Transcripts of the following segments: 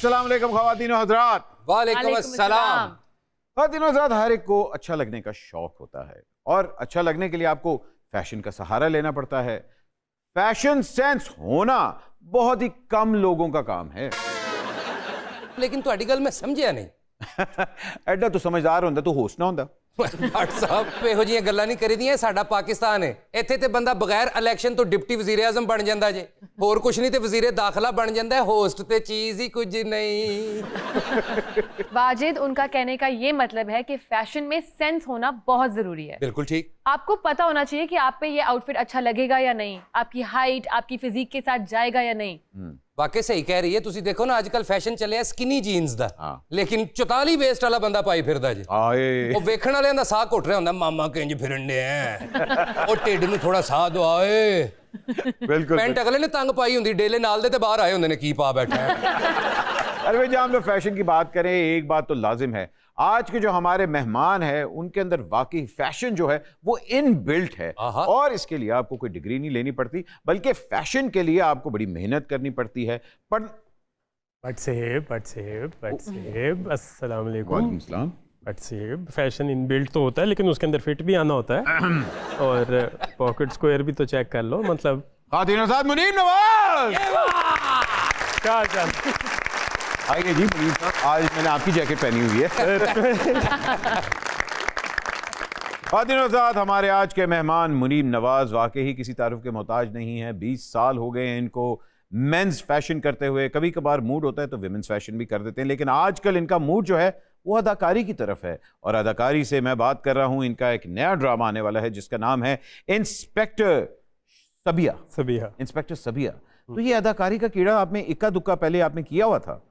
अस्सलाम वालेकुम ख़वातीन और हज़रात। वालेकुम अस्सलाम। ख़वातीन और हज़रात, हर एक को अच्छा लगने का शौक होता है और अच्छा लगने के लिए आपको फैशन का सहारा लेना पड़ता है। फैशन सेंस होना बहुत ही कम लोगों का काम है। लेकिन तुहाडी गल मैं समझिया नहीं। एडा तो समझदार होंदा तू होस्ट ना होंदा। भट्ट साहब ਇਹੋ ਜਿਹੀਆਂ ਗੱਲਾਂ ਨਹੀਂ ਕਰੀਦੀਆਂ। ਸਾਡਾ ਪਾਕਿਸਤਾਨ ਹੈ, ਇੱਥੇ ਤੇ ਬੰਦਾ ਬਗੈਰ ਇਲੈਕਸ਼ਨ ਤੋਂ ਡਿਪਟੀ ਵਜ਼ੀਰ ਆਜ਼ਮ ਬਣ ਜਾਂਦਾ ਜੇ, ਹੋਰ ਕੁਛ ਨਹੀਂ ਤੇ ਵਜ਼ੀਰੇ ਦਾਖਲਾ ਬਣ ਜਾਂਦਾ ਹੈ। ਹੋਸਟ ਤੇ ਚੀਜ਼ ਹੀ ਕੁਝ नहीं। वाजिद, उनका कहने का ये मतलब है कि फैशन में सेंस होना बहुत जरूरी है। बिल्कुल ठीक। आपको पता होना चाहिए कि आप पे ये आउटफिट अच्छा लगेगा या नहीं, आपकी हाइट आपकी फिजिक के साथ जाएगा या नहीं। वाकई सही कह रही है। तुसी देखो ना आजकल फैशन चलिया स्किनी जीन्स दा, हाँ। लेकिन 44 वेस्ट वाला बंदा पाई फिरदा जे। आए ਉਹ ਵੇਖਣ ਵਾਲਿਆਂ ਦਾ ਸਾਹ ਘੁੱਟ ਰਿਹਾ ਹੁੰਦਾ, ਮਾਮਾ ਕਿੰਜ ਫਿਰਨ ਦੇ ਐ, ਉਹ ਢਿੱਡ ਨੂੰ ਥੋੜਾ ਸਾਹ ਦਿਓ ਓਏ। बिल्कुल। ਪੈਂਟ ਅਗਲੇ ਨੇ ਤੰਗ ਪਾਈ ਹੁੰਦੀ, ਡੇਲੇ ਨਾਲ ਦੇ ਤੇ ਬਾਹਰ ਆਏ ਹੁੰਦੇ ਨੇ ਕੀ ਪਾ बैठा है। अरे भाई, जब हम लोग फैशन की बात करें, एक बात तो लाजिम है, आज के जो हमारे मेहमान हैं उनके अंदर वाकई फैशन जो है वो इन बिल्ट है और इसके लिए आपको कोई डिग्री नहीं लेनी पड़ती, बल्कि फैशन के लिए आपको बड़ी मेहनत करनी पड़ती है। पर अस्सलाम वालेकुम। वालेकुम सलाम। बट से फैशन इन बिल्ट तो होता है, लेकिन उसके अंदर फिट भी आना होता है और पॉकेट स्क्वायर भी तो चेक कर लो। मतलब खातिन साहब मुनीम नवाज। क्या आइए जी मुनीम साहब, आज मैंने आपकी जैकेट पहनी हुई है। खातिन साहब, हमारे आज के मेहमान मुनीम नवाज वाकई ही किसी तारुफ के मोहताज नहीं है। 20 साल हो गए हैं इनको मेंस फैशन करते हुए। कभी कभार मूड होता है तो विमेंस फैशन भी कर देते हैं, लेकिन आजकल इनका मूड जो है वो अदाकारी की तरफ है। और अदाकारी से मैं बात कर रहा हूं, इनका एक नया ड्रामा आने वाला है जिसका नाम है इंस्पेक्टर सबिया। इंस्पेक्टर सबिया। तो ये अदाकारी का कीड़ा आपने इक्का दुक्का पहले आपने किया हुआ था?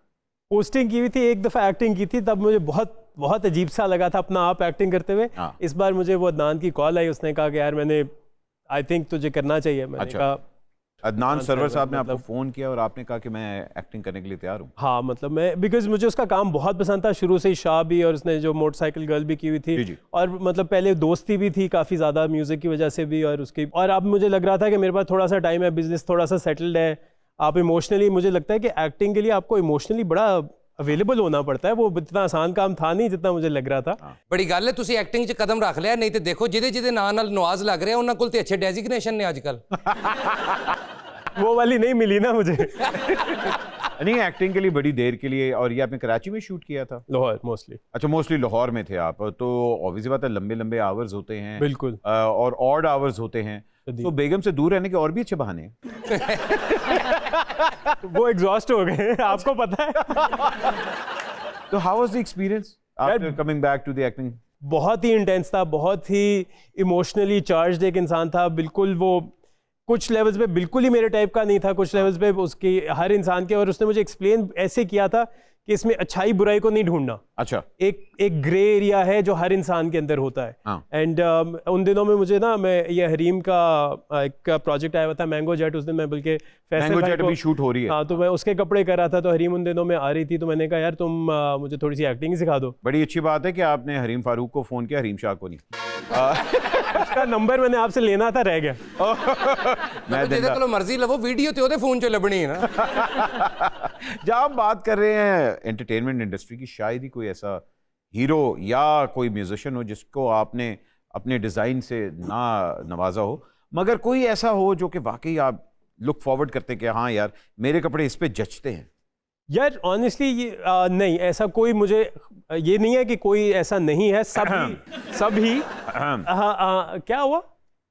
पोस्टिंग की हुई थी, एक दफ़ा एक्टिंग की थी, तब मुझे बहुत अजीब सा लगा था अपना आप एक्टिंग करते हुए। इस बार मुझे वो अदनान की कॉल आई, उसने कहा कि यार मैंने आई थिंक तुझे करना चाहिए। मैंने कहा अदनान सरवर साहब ने आपको फ़ोन किया और आपने कहा कि मैं एक्टिंग करने के लिए तैयार हूँ? हाँ, मतलब मैं बिकॉज मुझे उसका काम बहुत पसंद था शुरू से ही। शाह भी, और उसने जो मोटरसाइकिल गर्ल भी की हुई थी जी। और मतलब पहले दोस्ती भी थी काफ़ी ज़्यादा म्यूज़िक की वजह से भी, और उसकी। और अब मुझे लग रहा था कि मेरे पास थोड़ा सा टाइम है, बिजनेस थोड़ा सा सेटल्ड है। आप इमोशनली, मुझे लगता है कि एक्टिंग के लिए आपको इमोशनली बड़ा अवेलेबल होना पड़ता है। वो इतना आसान काम था नहीं जितना मुझे लग रहा था। बड़ी गल है, तुसी एक्टिंग च कदम रख लिया। नहीं तो देखो जिदे जिदे नाम नाल नवाज लग रहे हैं उन्हां कोल ते अच्छे डेजिग्नेशन ने आजकल। वो वाली नहीं मिली ना मुझे। नहीं, एक्टिंग के लिए बड़ी देर के लिए। और ये आपने कराची में शूट किया था? लाहौर मोस्टली। अच्छा, मोस्टली लाहौर में थे आप, तो ऑब्वियसली बात है लंबे लंबे आवर्स होते हैं। बिल्कुल। और ऑड आवर्स होते हैं, तो बेगम से दूर रहने के और भी अच्छे बहाने हैं। वो एग्जॉस्ट हो गए आपको पता है। तो how was the experience after coming back to the acting? बहुत ही इंटेंस था, बहुत ही इमोशनली चार्ज्ड एक इंसान था। बिल्कुल वो कुछ लेवल्स पे बिल्कुल ही मेरे टाइप का नहीं था, कुछ लेवल्स पे उसकी हर इंसान के। और उसने मुझे एक्सप्लेन ऐसे किया था कि इसमें अच्छाई बुराई को नहीं ढूंढना। अच्छा। एक ग्रे एरिया है जो हर इंसान के अंदर होता है। हाँ। एंड उन दिनों में मुझे ना, मैं ये हरीम का एक प्रोजेक्ट आया हुआ था, मैंगो जेट। उस दिन मैं बल्कि मैंगो जेट भी शूट हो रही है। हाँ, तो मैं उसके कपड़े कर रहा था, तो हरीम उन दिनों में आ रही थी, तो मैंने कहा यार तुम मुझे थोड़ी सी एक्टिंग ही सिखा दो। बड़ी अच्छी बात है कि आपने हरीम फारूक को फोन किया, हरीम शाह को नहीं। उसका नंबर मैंने आपसे लेना था, रह गया। मैं जिदे कोल मर्जी लवो, वीडियो ते ओदे फोन च लभनी है ना। जब आप बात कर रहे हैं एंटरटेनमेंट इंडस्ट्री की, शायद ही कोई ऐसा हीरो या कोई म्यूजिशियन हो जिसको आपने अपने डिज़ाइन से ना नवाजा हो, मगर कोई ऐसा हो जो कि वाकई आप लुक फॉरवर्ड करते कि हाँ यार मेरे कपड़े इस पे जचते हैं। यार ऑनेस्टली ये नहीं, ऐसा कोई मुझे ये नहीं है कि कोई ऐसा नहीं है। सभी क्या हुआ?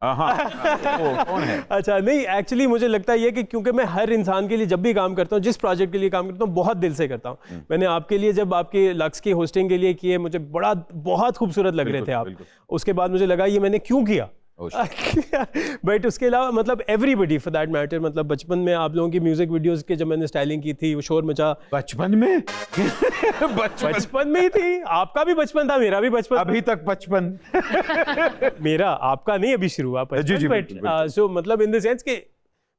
कौन है? अच्छा, नहीं एक्चुअली मुझे लगता है ये कि क्योंकि मैं हर इंसान के लिए जब भी काम करता हूँ, जिस प्रोजेक्ट के लिए काम करता हूँ, बहुत दिल से करता हूँ। मैंने आपके लिए, जब आपके लक्स की होस्टिंग के लिए किए, मुझे बहुत खूबसूरत लग रहे थे आप। उसके बाद मुझे लगा ये मैंने क्यों किया। बट उसके अलावा मतलब एवरीबडी फॉर दैट मैटर, मतलब बचपन में आप लोगों की म्यूजिक वीडियोस के जब मैंने स्टाइलिंग की थी, वो शोर मचा। बचपन में? बचपन में ही थी। आपका भी बचपन था, मेरा भी बचपन। अभी तक बचपन। मेरा, आपका नहीं, अभी शुरू हुआ। जी। सो मतलब इन द सेंस कि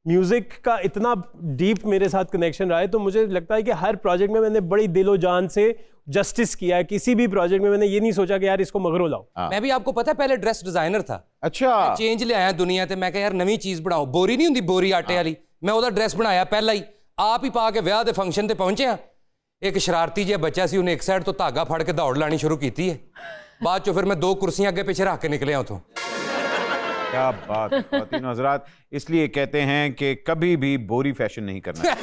म्यूजिक का इतना डीप मेरे साथ कनेक्शन रहा है, तो मुझे लगता है कि हर प्रोजेक्ट में मैंने बड़ी दिलो जान से जस्टिस किया है। किसी भी प्रोजेक्ट में मैंने ये नहीं सोचा कि यार इसको मगरो लाओ। मैं भी, आपको पता है, पहले ड्रेस डिजाइनर था। अच्छा। चेंज ले आया दुनिया ते, मैं कहा यार नवी चीज बनाओ। बोरी नहीं हुंदी, बोरी आटे वाली। मैं ओदा ड्रेस बनाया पहला ही, आप ही पा के विआह दे फंक्शन ते पहुंचे। ਇੱਕ ਸ਼ਰਾਰਤੀ ਜਿਹਾ ਬੱਚਾ ਸੀ, ਉਹਨੇ ਇੱਕ ਸਾਈਡ ਤੋਂ ਧਾਗਾ ਫੜ ਕੇ ਦੌੜ ਲਾਣੀ ਸ਼ੁਰੂ ਕੀਤੀ ਹੈ। ਬਾਅਦ ਚੋਂ ਫਿਰ ਮੈਂ 2 ਕੁਰਸੀਆਂ ਅੱਗੇ ਪਿੱਛੇ ਰੱਖ ਕੇ ਨਿਕਲਿਆ ਉਥੋਂ। क्या बात है ख्वातीन हज़रात, इसलिए कहते हैं कि कभी भी बोरी फैशन नहीं करना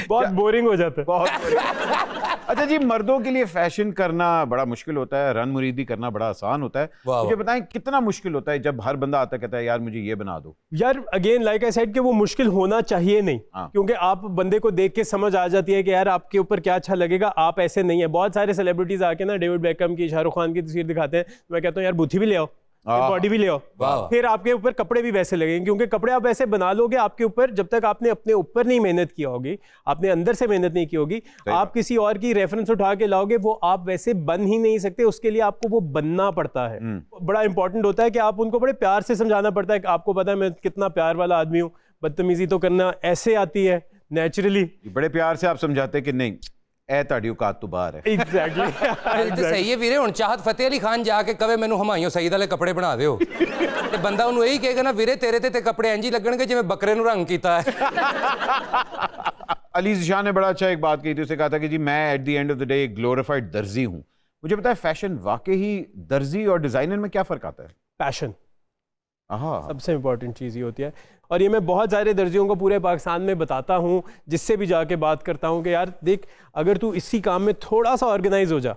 बहुत बोरिंग हो जाता है। बहुत boring। अच्छा जी, मर्दों के लिए फैशन करना बड़ा मुश्किल होता है, रन मुरीदी करना बड़ा आसान होता है। वाह मुझे बताएं कितना मुश्किल होता है जब हर बंदा आता कहता है यार मुझे ये बना दो। यार अगेन लाइक आई सेड कि वो मुश्किल होना चाहिए नहीं, हाँ। क्योंकि आप बंदे को देख के समझ आ जाती है कि यार आपके ऊपर क्या अच्छा लगेगा, आप ऐसे नहीं है। बहुत सारे सेलिब्रिटीज आके ना डेविड बेकहम की, शाहरुख खान की तस्वीर दिखाते हैं, मैं कहता हूँ यार बुद्धि भी ले आओ, बॉडी भी ले आओ, वाह। फिर आपके ऊपर कपड़े भी वैसे लगेंगे, क्योंकि कपड़े आप वैसे बना लोगे आपके ऊपर, जब तक आपने अपने ऊपर नहीं मेहनत की होगी, आपने अंदर से मेहनत नहीं की होगी, आप किसी और की रेफरेंस उठा के लाओगे, वो आप वैसे बन ही नहीं सकते। उसके लिए आपको वो बनना पड़ता है। बड़ा इंपॉर्टेंट होता है कि आप उनको बड़े प्यार से समझाना पड़ता है कि आपको पता है मैं कितना प्यार वाला आदमी हूँ, बदतमीजी तो करना ऐसे आती है नेचुरली। बड़े प्यार से आप समझाते कि नहीं ए ਤੁਹਾਡੀ औकात तो बाहर है। एग्जैक्टली ਗੱਲ ਤੇ ਸਹੀ ਹੈ ਵੀਰੇ। ਹੁਣ ਚਾਹਤ ਫਤਿਹ ਅਲੀ ਖਾਨ ਜਾ ਕੇ ਕਵੇ ਮੈਨੂੰ ਹਮਾਇੂੰ ਸਈਦ ਵਾਲੇ ਕੱਪੜੇ ਬਣਾ ਦਿਓ, ਤੇ ਬੰਦਾ ਉਹਨੂੰ ਇਹੀ ਕਹੇਗਾ ਨਾ ਵੀਰੇ ਤੇਰੇ ਤੇ ਕੱਪੜੇ ਇੰਜ ਹੀ ਲੱਗਣਗੇ ਜਿਵੇਂ ਬੱਕਰੇ ਨੂੰ ਰੰਗ ਕੀਤਾ ਹੈ। अली ज़िशान ने बड़ा अच्छा एक बात कही थी, उसने कहा था कि जी मैं at the end of the day एक ग्लोरीफाइड दर्जी हूँ। मुझे पता है फैशन वाकई ही दर्जी और डिजाइनर में क्या फर्क आता है? पैशन हाँ, सबसे इंपॉर्टेंट चीज़ ये होती है। और ये मैं बहुत सारे दर्जियों को पूरे पाकिस्तान में बताता हूँ, जिससे भी जाके बात करता हूँ कि यार देख, अगर तू इसी काम में थोड़ा सा ऑर्गेनाइज हो जा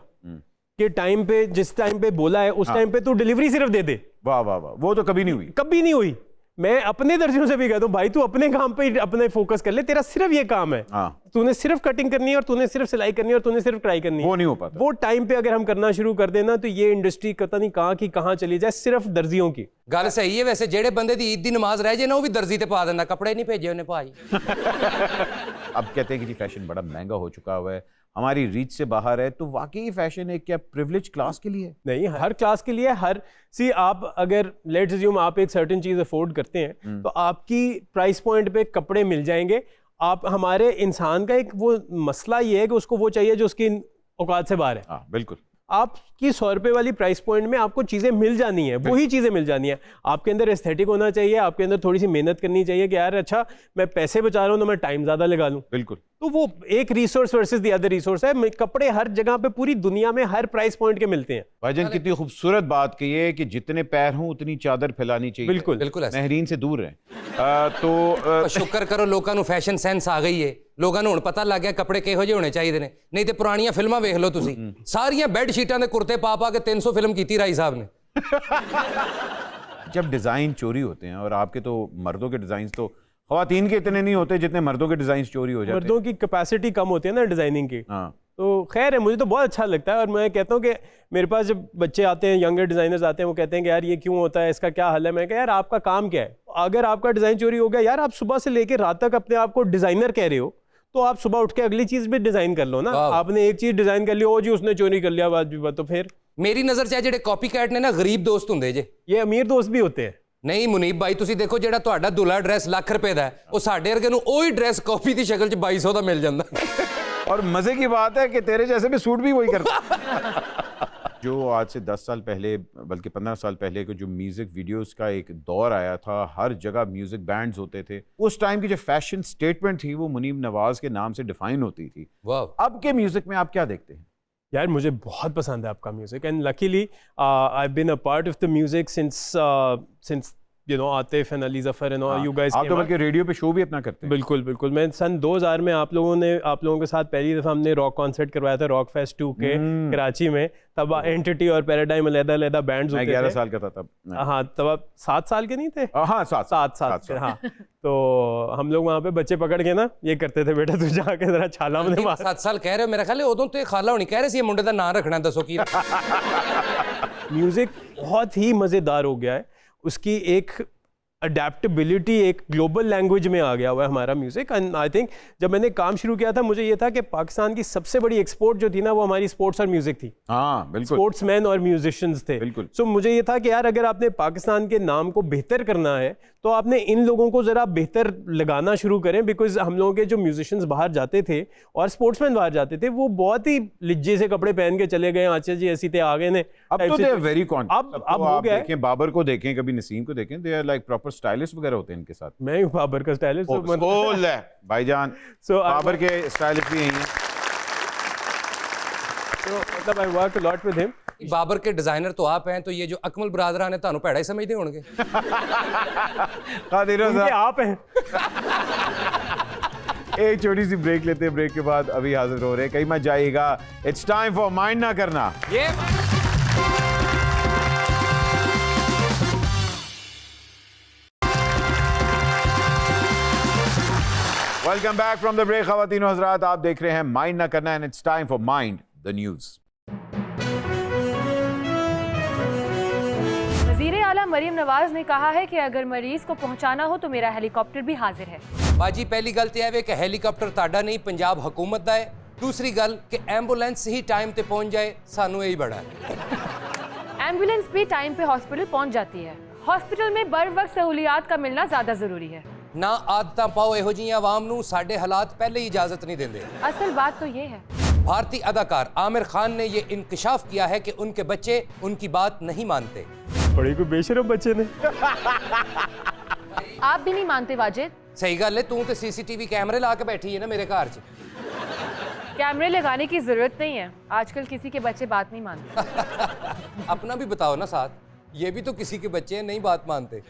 कि टाइम पे, जिस टाइम पे बोला है उस टाइम पे तू डिलीवरी सिर्फ दे दे। वाह वाह वाह, वो तो कभी नहीं हुई। कभी नहीं हुई। मैं अपने दर्जियों से भी कहता हूँ भाई तू अपने काम पे अपने फोकस कर ले, तेरा सिर्फ ये काम है, हाँ। तूने सिर्फ कटिंग करनी है और तूने सिर्फ सिलाई करनी है और तूने सिर्फ ट्राई करनी है। वो नहीं हो पाता। वो टाइम पे अगर हम करना शुरू कर देना तो ये इंडस्ट्री पता नहीं कहाँ की कहाँ चली जाए, सिर्फ दर्जियों की। ਗੱਲ ਸਹੀ ਹੈ ਵੈਸੇ। ਜਿਹੜੇ ਬੰਦੇ ਦੀ ਈਦ ਦੀ ਨਮਾਜ਼ ਰਹਿ ਜੇ ਨਾ, ਉਹ ਵੀ ਦਰਜੀ ਤੇ ਪਾ ਦਿੰਦਾ, ਕੱਪੜੇ ਨਹੀਂ ਭੇਜੇ ਉਹਨੇ ਭਾਈ। अब कहते हैं कि जी फैशन बड़ा महंगा हो चुका हुआ है, हमारी रीच से बाहर है, तो वाकई फैशन एक क्या प्रिविलेज क्लास के लिए है? नहीं, हर क्लास के लिए। हर सी आप अगर लेट्स अज्यूम आप एक सर्टेन चीज़ अफोर्ड करते हैं तो आपकी प्राइस पॉइंट पे कपड़े मिल जाएंगे। आप हमारे इंसान का एक वो मसला ये है कि उसको वो चाहिए जो उसकी औकात से बाहर है। हाँ बिल्कुल। आपकी 100 रुपये वाली प्राइस पॉइंट में आपको चीज़ें मिल जानी है, वही चीज़ें मिल जानी है। आपके अंदर एस्थेटिक होना चाहिए, आपके अंदर थोड़ी सी मेहनत करनी चाहिए कि यार अच्छा मैं पैसे बचा रहा हूँ तो मैं टाइम ज़्यादा लगा लूँ। बिल्कुल। तो वो एक resource versus the other resource है। कपड़े हर जगह पे पूरी दुनिया में हर प्राइस पॉइंट के मिलते हैं। भाईजान कितनी खूबसूरत बात कही है कि जितने पैर हों उतनी चादर फैलानी चाहिए। बिल्कुल ਬਿਲਕੁਲ ਐਸਾ। महरीन से दूर रहें। तो ਸ਼ੁਕਰ ਕਰੋ ਲੋਕਾਂ ਨੂੰ ਫੈਸ਼ਨ ਸੈਂਸ ਆ ਗਈ ਏ। ਲੋਕਾਂ ਨੂੰ ਹੁਣ ਪਤਾ ਲੱਗ ਗਿਆ ਕੱਪੜੇ ਕਿਹੋ ਜਿਹੇ ਹੋਣੇ ਚਾਹੀਦੇ ਨੇ। ਨਹੀਂ ਤੇ ਪੁਰਾਣੀਆਂ ਫਿਲਮਾਂ ਵੇਖ ਲਓ ਤੁਸੀਂ, ਸਾਰੀਆਂ ਬੈੱਡ ਸ਼ੀਟਾਂ ਦੇ ਕੁਰਤੇ ਪਾ ਪਾ ਕੇ 300 ਫਿਲਮ ਕੀਤੀ ਰਾਈ ਸਾਹਿਬ ਨੇ। जब डिज़ाइन चोरी होते हैं, और आपके तो मर्दों के डिज़ाइन तो ख्वातीन के इतने नहीं होते जितने मर्दों के डिज़ाइन चोरी हो जाते हैं। मर्दों की कैपेसिटी कम होती है ना डिज़ाइनिंग की। हाँ। तो खैर है, मुझे तो बहुत अच्छा लगता है। और मैं कहता हूँ कि मेरे पास जब बच्चे आते हैं, यंगर डिज़ाइनर्स आते हैं, वो कहते हैं कि यार ये क्यों होता है, इसका क्या हल है। मैं कहा यार आपका काम क्या है? अगर आपका डिज़ाइन चोरी हो गया, यार आप सुबह से लेकर रात तक अपने आप को डिज़ाइनर कह रहे हो, तो आप सुबह उठ के अगली चीज़ भी डिज़ाइन कर लो ना। आपने एक चीज़ डिज़ाइन कर ली, ओ जी उसने चोरी कर लिया, बात भी बात। तो फिर ਮੇਰੀ ਨਜ਼ਰ 'ਚ ਜਿਹੜੇ ਕਾਪੀ ਕੈਟ ਨੇ ਨਾ, ਗਰੀਬ ਦੋਸਤ ਹੁੰਦੇ ਜੇ। ये अमीर दोस्त भी होते हैं। ਨਹੀਂ ਮੁਨੀਬ ਭਾਈ, ਤੁਸੀਂ ਦੇਖੋ ਜਿਹੜਾ ਤੁਹਾਡਾ ਦੁਲਾ ਡਰੈਸ ਲੱਖ ਰੁਪਏ ਦਾ ਹੈ, ਉਹ ਸਾਡੇ ਵਰਗੇ ਨੂੰ ਉਹੀ ਡਰੈਸ ਕਾਪੀ ਦੀ ਸ਼ਕਲ 'ਚ 2200 ਦਾ ਮਿਲ ਜਾਂਦਾ। और मजे की बात है कि तेरे जैसे भी सूट भी वही करता। जो आज से 10 साल पहले बल्कि 15 साल पहले को जो म्यूजिक वीडियोस का एक दौर आया था, हर जगह म्यूजिक बैंड्स होते थे, उस टाइम की जो फैशन स्टेटमेंट थी वो मुनीब नवाज के नाम से डिफाइन होती थी। वाह। अब के म्यूजिक में आप क्या देखते हैं? यार मुझे बहुत पसंद है आपका music, and luckily I been a part of the music since you know Atif and Ali Zafar and you guys. आप तो बल्कि रेडियो पे शो भी अपना करते हैं। बिल्कुल बिल्कुल। मैं सन 2000 में आप लोगों के साथ पहली दफ़ा हमने रॉक कॉन्सर्ट करवाया था, रॉक फेस्ट 2 के कराची में। तब एंटिटी और पैराडाइम अलग-अलग बैंड्स होते थे। मैं 11 साल का था तब। हाँ, तब आप 7 साल के नहीं थे? हाँ, 7 के। हाँ, तो हम लोग वहाँ पे बच्चे पकड़ के ना ये करते थे, बेटा तू जाके जरा छाला में मार। 7 साल कह रहे हो, मेरा ख्याल है उਦੋਂ तो खाला होनी कह रहे सी मुंडे दा नाम रखना, दसो की। म्यूज़िक बहुत ही मज़ेदार हो गया है। उसकी एक अडेप्टबिलिटी एक ग्लोबल लैंग्वेज में आ गया हुआ है हमारा म्यूज़िक। एंड आई थिंक जब मैंने काम शुरू किया था, मुझे ये था कि पाकिस्तान की सबसे बड़ी एक्सपोर्ट जो थी ना, वो हमारी स्पोर्ट्स और म्यूज़िक थी। हाँ बिल्कुल। स्पोर्ट्समैन और म्यूजिशियंस थे। बिल्कुल। सो मुझे ये था कि यार अगर आपने पाकिस्तान के नाम को बेहतर करना है तो आपने इन लोगों को ज़रा बेहतर लगाना शुरू करें। बिकॉज हम लोगों के जो म्यूजिशियंस बाहर जाते थे और स्पोर्ट्समैन बाहर जाते थे, वो बहुत ही लिज्जे से कपड़े पहन के चले गए, अच्छा जी ऐसी थे आ गए ने। अब तो दे आर वेरी कॉन्शियस। अब हो गया है। देखें बाबर को देखें, कभी नसीम को देखें, they are like proper proper stylist वगैरह होते हैं इनके साथ? मैं हूँ बाबर का स्टाइलिस्ट। बोल है भाईजान, बाबर के स्टाइलिस्ट भी यही हैं। मतलब I work a lot with him. Babar के डिजाइनर तो आप हैं, तो ये जो अकमल बरादरा ने ਤੁਹਾਨੂੰ ਭੈੜਾ ਹੀ ਸਮਝਦੇ ਹੋਣਗੇ। उनके आप हैं। एक छोटी सी ब्रेक लेते हैं, ब्रेक के बाद अभी हाजिर हो रहे हैं, कहीं मत जाइएगा। इट्स टाइम फॉर माइंड ना करना। ये welcome back from the break. ख़वातीन और हज़रात, आप देख रहे हैं माइंड ना करना and it's time for mind the news. वज़ीर आला मरियम नवाज ने कहा है कि अगर मरीज को पहुंचाना हो तो मेरा हेलीकॉप्टर भी हाजिर है। बाजी पहली गल तो है कि हेलीकॉप्टर ताड़ा नहीं, पंजाब हुकूमत का है। दूसरी गल कि एंबुलेंस ही टाइम पे पहुंच जाए, सानू यही बड़ा है। एम्बुलेंस भी टाइम पे हॉस्पिटल पहुंच जाती है। हॉस्पिटल में बर वक्त सहूलियात का मिलना ज्यादा जरूरी है। ना आदतां पाओ इहो जिहियां आवाम नूं, साडे हालात पहले ही इजाजत नहीं देंदे। असल बात तो ये है, भारतीय अदाकार आमिर खान ने ये इंकशाफ किया है कि उनके बच्चे उनकी बात नहीं मानते। बड़ी कोई बेशरम बच्चे ने। आप भी नहीं मानते वाजिद? सही गल है, तू तो सीसीटीवी कैमरे ला के बैठी है ना मेरे घर च। कैमरे लगाने की जरूरत नहीं है, आजकल किसी के बच्चे बात नहीं मानते। अपना भी बताओ ना साथ, ये भी तो किसी के बच्चे हैं, नहीं बात मानते।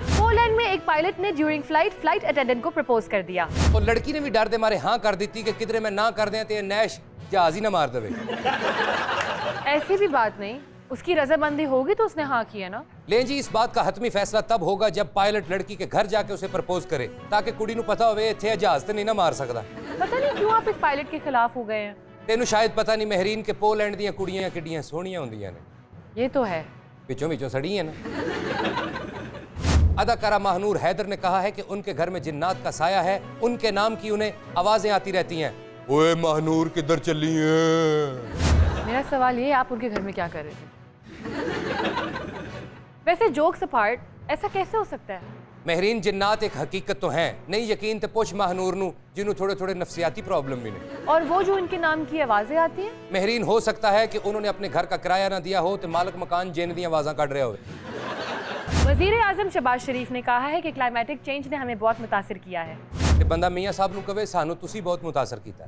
पोलैंड में एक पायलट ने ड्यूरिंग फ्लाइट अटेंडेंट को प्रपोज कर दिया और लड़की ने भी डर दे मारे हाँ कर दी कि किधरे मैं ना कर दें तो नैश जहाज ही ना मार देवे। ऐसी भी बात नहीं, उसकी रजामंदी होगी तो उसने हाँ किया ना। ले जी, इस बात का हतमी फैसला तब होगा जब पायलट लड़की के घर जाके उसे प्रपोज करे, ताकि कुड़ी नू पता होवे इत्थे जहाज ते नहीं ना मार सकदा। पता नहीं क्यों आप इस पायलट के खिलाफ हो गए हैं। तेनू शायद पता नहीं महरीन के पोलैंड दियां कुड़ियां किड्डियां सोहणियां हुंदियां ने। ये तो है। विचों विचों सड़ी है ना। अदाकारा महानूर हैदर ने कहा है कि उनके घर में जिन्नात का साया है, उनके नाम की उन्हें आवाजें आती रहती हैं, ओए महानूर किधर चली हैं? मेरा सवाल ये है, आप उनके घर में क्या कर रहे थे? वैसे जोक्स अपार्ट, ऐसा कैसे हो सकता है? महरीन जिन्नात एक हकीकत तो हैं, नहीं यकीन तो पुछ महानूर नू जिन्हों थोड़े थोड़े नफसियाती प्रॉब्लम भी ने। और वो जो उनके नाम की आवाजें आती हैं? महरीन हो सकता है कि उन्होंने अपने घर का किराया ना दिया हो तो मालिक मकान जिन दी आवाज़ां कढ़ रहे हो। वजीर आजम शहबाज शरीफ ने कहा है कि क्लाइमेटिक चेंज ने हमें बहुत मुतासिर किया है। कि बंदा मियाँ साहब नू कवे सानू तुसी बहुत मुतासर किया।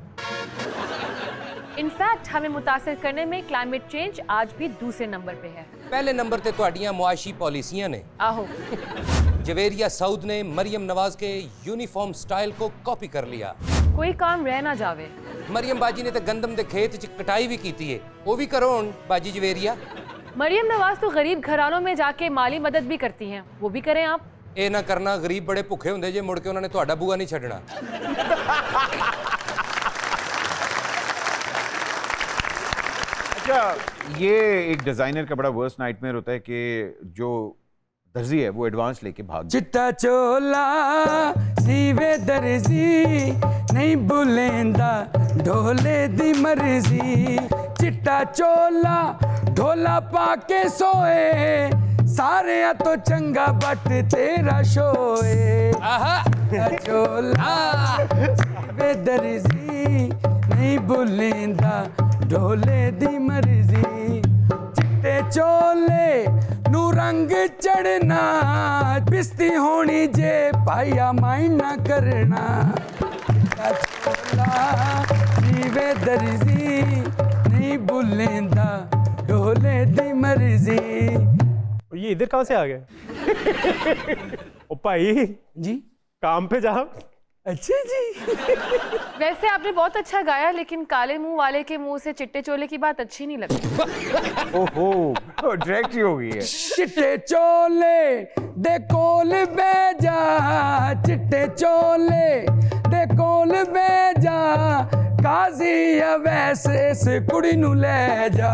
इनफैक्ट हमें मुतासिर करने में क्लाइमेट चेंज आज भी दूसरे नंबर पे है। पहले नंबर ते तुहाडियां मुआशी पॉलिसियां ने। आहो। जवेरिया सऊद ने मरियम नवाज के यूनिफॉर्म स्टाइल को कॉपी कर लिया। कोई काम रह ना जावे। मरियम बाजी ने तो गंदम के खेत च कटाई भी की है, वो भी करो हुण बाजी जवेरिया। मरियम नवाज तो गरीब घरानों में जाके माली मदद भी करती हैं, वो भी करें आप। ए ना करना, गरीब बड़े भुखे होंदे जे, मुड़ के उन्होंने तुहाडा बूआ नहीं छड्डना। अच्छा, ये एक डिजाइनर का बड़ा वर्स्ट नाइटमेयर होता है कि जो दर्जी है वो एडवांस लेके भाग। चिट्टा चोला सीवे दर्जी नहीं बुलेंदा ढोले दी मर्जी। चिट्टा चोला ढोला पाके सोए सारे तो चंगा बट तेरा शोए। चोला सीवे दर्जी नहीं बुलेंदा ढोले दी मर्जी। चिट्टे चोले नू रंग चढ़ना पिस्ती होनी जे पाया माइंड ना करना। चोला जीवे दर्जी नहीं बुलेंदा ढोले दी मर्जी। ये इधर कहाँ से आ गए? ओ भाई जी काम पे जाओ। अच्छा जी। वैसे आपने बहुत अच्छा गाया, लेकिन काले मुंह वाले के मुंह से चिट्टे चोले की बात अच्छी नहीं लगती। ओहो, तो डायरेक्ट ही हो गई है। चिट्टे चोले दे कोल बेजा, चिट्टे चोले दे कोल बेजा, काजी वैसे इस कुड़ी नू ले जा।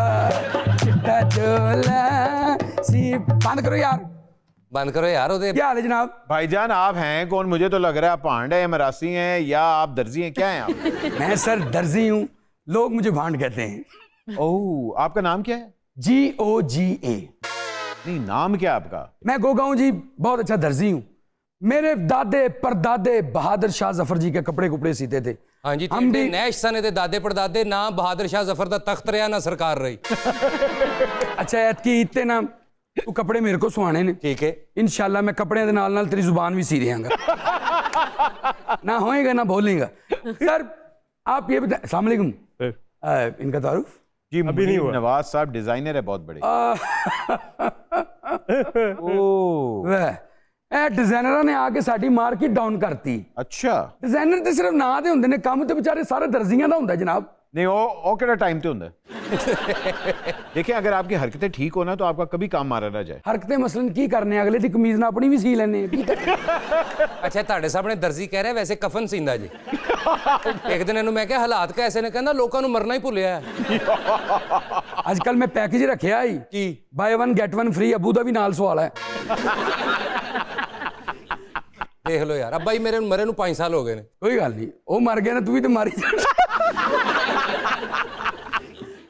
चिट्टा चोला सी बंद करो यार, बंद करो यार। क्या हाल है जनाब? भाईजान आप हैं कौन? मुझे तो लग रहा है भांड है, मरासी हैं या आप दर्जी हैं, क्या हैं आप? मैं सर दर्जी हूँ, लोग मुझे भांड कहते हैं। ओह, आपका नाम क्या है? GOGA। नहीं, नाम क्या है आपका? मैं गोगा हूँ जी, बहुत अच्छा दर्जी हूँ। मेरे दादे परदादे बहादुर शाह जफर जी के कपड़े कुपड़े सीते थे। हाँ जी, हम भी नैश सने दे दादे परदादे ना बहादुर शाह जफर दा तख्त रहा ना सरकार रही। अच्छा ऐतकी इतने ना तू कपड़े मेरे को सुहाने ने, ठीक है इंशाल्लाह मैं कपड़े दे नाल तेरी जुबान भी सी देंगा। ना होएगा ना बोलेगा। सर आप ये बताएं, अस्सलाम वालेकुम, इनका तारुफ? जी अभी नहीं हुआ। नवाज साहब डिजाइनर है बहुत बड़े। ओह वह डिजाइनर ने आके साडी मार्केट डाउन करती। अच्छा डिजाइनर तो सिर्फ ना दे हुंदे ने, काम तो बेचारे सारे दर्जियां दा हुंदा जनाब। नहीं वो केड़ा टाइम ते हुंदा देखिए अगर आपकी हरकतें ठीक हो ना तो आपका कभी काम मारा ना जाए। हरकतें मसलन की करने, अगले दी कमीज ना अपनी भी सी लेने की करने। अच्छा ਤੁਹਾਡੇ ਸਾਹਮਣੇ ਦਰਜੀ ਕਹਿ ਰਿਹਾ ਵੈਸੇ ਕਫਨ ਸੀਂਦਾ ਜੀ। ਇੱਕ ਦਿਨ ਇਹਨੂੰ ਮੈਂ ਕਿਹਾ ਹਾਲਾਤ ਕੈਸੇ ਨੇ, ਕਹਿੰਦਾ ਲੋਕਾਂ ਨੂੰ ਮਰਨਾ ਹੀ ਭੁੱਲਿਆ। आजकल मैं पैकेज रखिया ही ਕੀ बाय 1 गेट 1 फ्री, अबू दा भी नाल सवाल है। ਦੇਖ ਲਓ ਯਾਰ, ਅੱਬਾ ਜੀ ਮੇਰੇ ਨੂੰ ਮਰੇ ਨੂੰ 5 ਸਾਲ ਹੋ ਗਏ ਨੇ। कोई गल नहीं, वो मर गया ना, तू भी तो मारी जा।